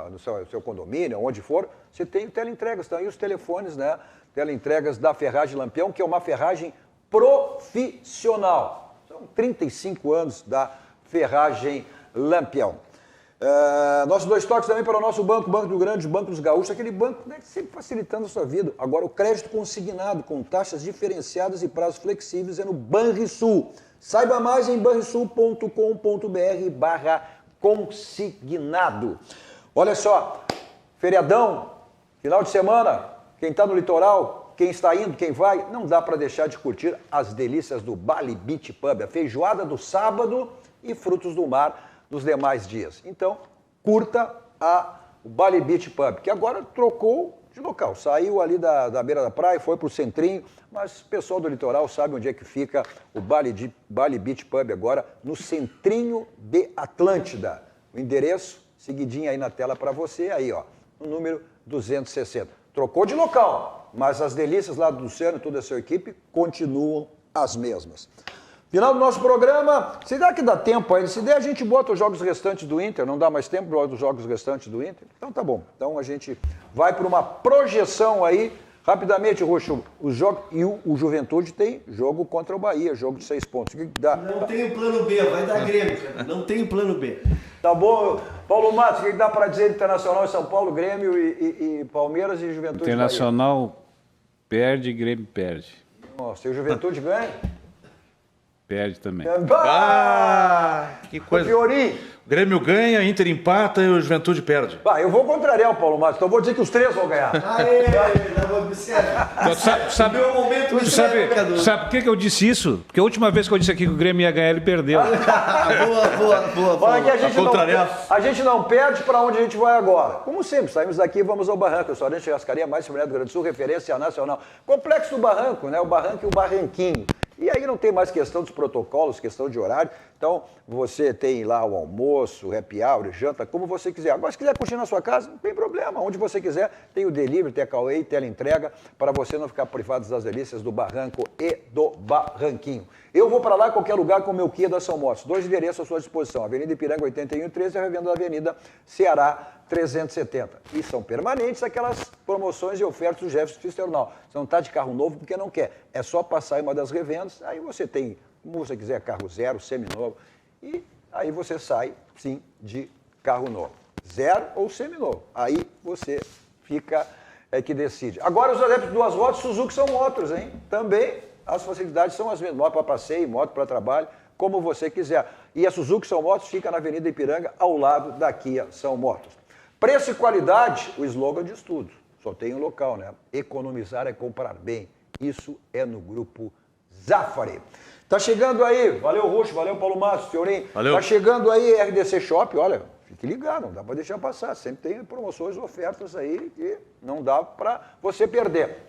no seu condomínio, onde for, você tem teleentregas, estão aí os telefones, né? Teleentregas da Ferragem Lampião, que é uma ferragem profissional. São 35 anos da Ferragem Lampião. Nossos 2 toques também para o nosso banco, Banco do Grande, Banco dos Gaúchos, aquele banco, né, sempre facilitando a sua vida. Agora, o crédito consignado com taxas diferenciadas e prazos flexíveis é no Banrisul. Saiba mais em banrisul.com.br/consignado. Olha só, feriadão, final de semana, quem está no litoral, quem está indo, quem vai, não dá para deixar de curtir as delícias do Bali Beach Pub, a feijoada do sábado e frutos do mar nos demais dias. Então, curta o Bali Beach Pub, que agora trocou de local. Saiu ali da beira da praia, foi para o centrinho, mas o pessoal do litoral sabe onde é que fica o Bali Beach Pub agora, no centrinho de Atlântida. O endereço, seguidinho aí na tela para você, aí ó, no número 260. Trocou de local, mas as delícias lá do Luciano e toda a sua equipe continuam as mesmas. Final do nosso programa, se der que dá tempo ainda, se der a gente bota os jogos restantes do Inter, não dá mais tempo para os jogos restantes do Inter, então tá bom. Então a gente vai para uma projeção aí, rapidamente, Roxo, o jogo, e o Juventude tem jogo contra o Bahia, jogo de 6 pontos. O que dá? Não tem o plano B, vai dar Grêmio, cara. Não tem o plano B. Tá bom. Paulo Matos, o que dá para dizer de Internacional e São Paulo, Grêmio e Palmeiras e Juventude? Internacional perde, Grêmio perde. Nossa, e o Juventude ganha? Perde também. Que coisa. Fiorim. O Grêmio ganha, Inter empata e o Juventude perde. Eu vou contrariar o Paulo Matos, então vou dizer que os 3 vão ganhar. Sabe por que eu disse isso? Porque a última vez que eu disse aqui que o Grêmio ia ganhar, ele perdeu. Boa. Olha que a gente não perde para onde a gente vai agora. Como sempre, saímos daqui e vamos ao Barranco, restaurante Churrascaria mais do Rio Grande do Sul, referência nacional. Complexo do Barranco, né? O Barranco e o Barranquinho. E aí não tem mais questão dos protocolos, questão de horário. Então, você tem lá o almoço, o happy hour, janta, como você quiser. Agora, se quiser curtir na sua casa, não tem problema. Onde você quiser, tem o delivery, tem a Cauê, teleentrega, para você não ficar privado das delícias do Barranco e do Barranquinho. Eu vou para lá em qualquer lugar com o meu Kia da São Motos. 2 endereços à sua disposição. Avenida Ipiranga 8113 e a revenda da Avenida Ceará 370. E são permanentes aquelas promoções e ofertas do Jefferson Fisternal. Você não está de carro novo porque não quer. É só passar em uma das revendas, aí você tem, como você quiser, carro zero, seminovo, e aí você sai, sim, de carro novo. Zero ou seminovo. Aí você fica, que decide. Agora os adeptos de 2 rodas, Suzuki são motos, hein? Também as facilidades são as mesmas. Moto para passeio, moto para trabalho, como você quiser. E a Suzuki São Motos fica na Avenida Ipiranga, ao lado da Kia São Motos. Preço e qualidade, o slogan diz tudo. Só tem um local, né? Economizar é comprar bem. Isso é no Grupo Zafari. Tá chegando aí, valeu Ruxo, valeu Paulo Matos, Fiorim. Valeu. Tá chegando aí RDC Shop, olha, fique ligado, não dá para deixar passar. Sempre tem promoções, ofertas aí que não dá para você perder.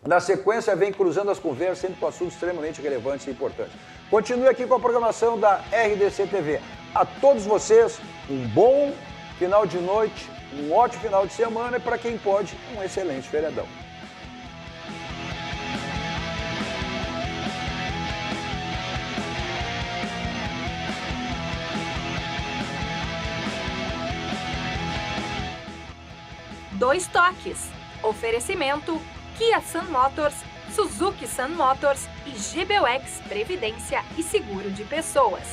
Na sequência, vem cruzando as conversas, sempre com assuntos extremamente relevantes e importantes. Continue aqui com a programação da RDC TV. A todos vocês, um bom final de noite, um ótimo final de semana e, para quem pode, um excelente feriadão. Dois toques. Oferecimento Kia Sun Motors, Suzuki Sun Motors e GBUX Previdência e Seguro de Pessoas.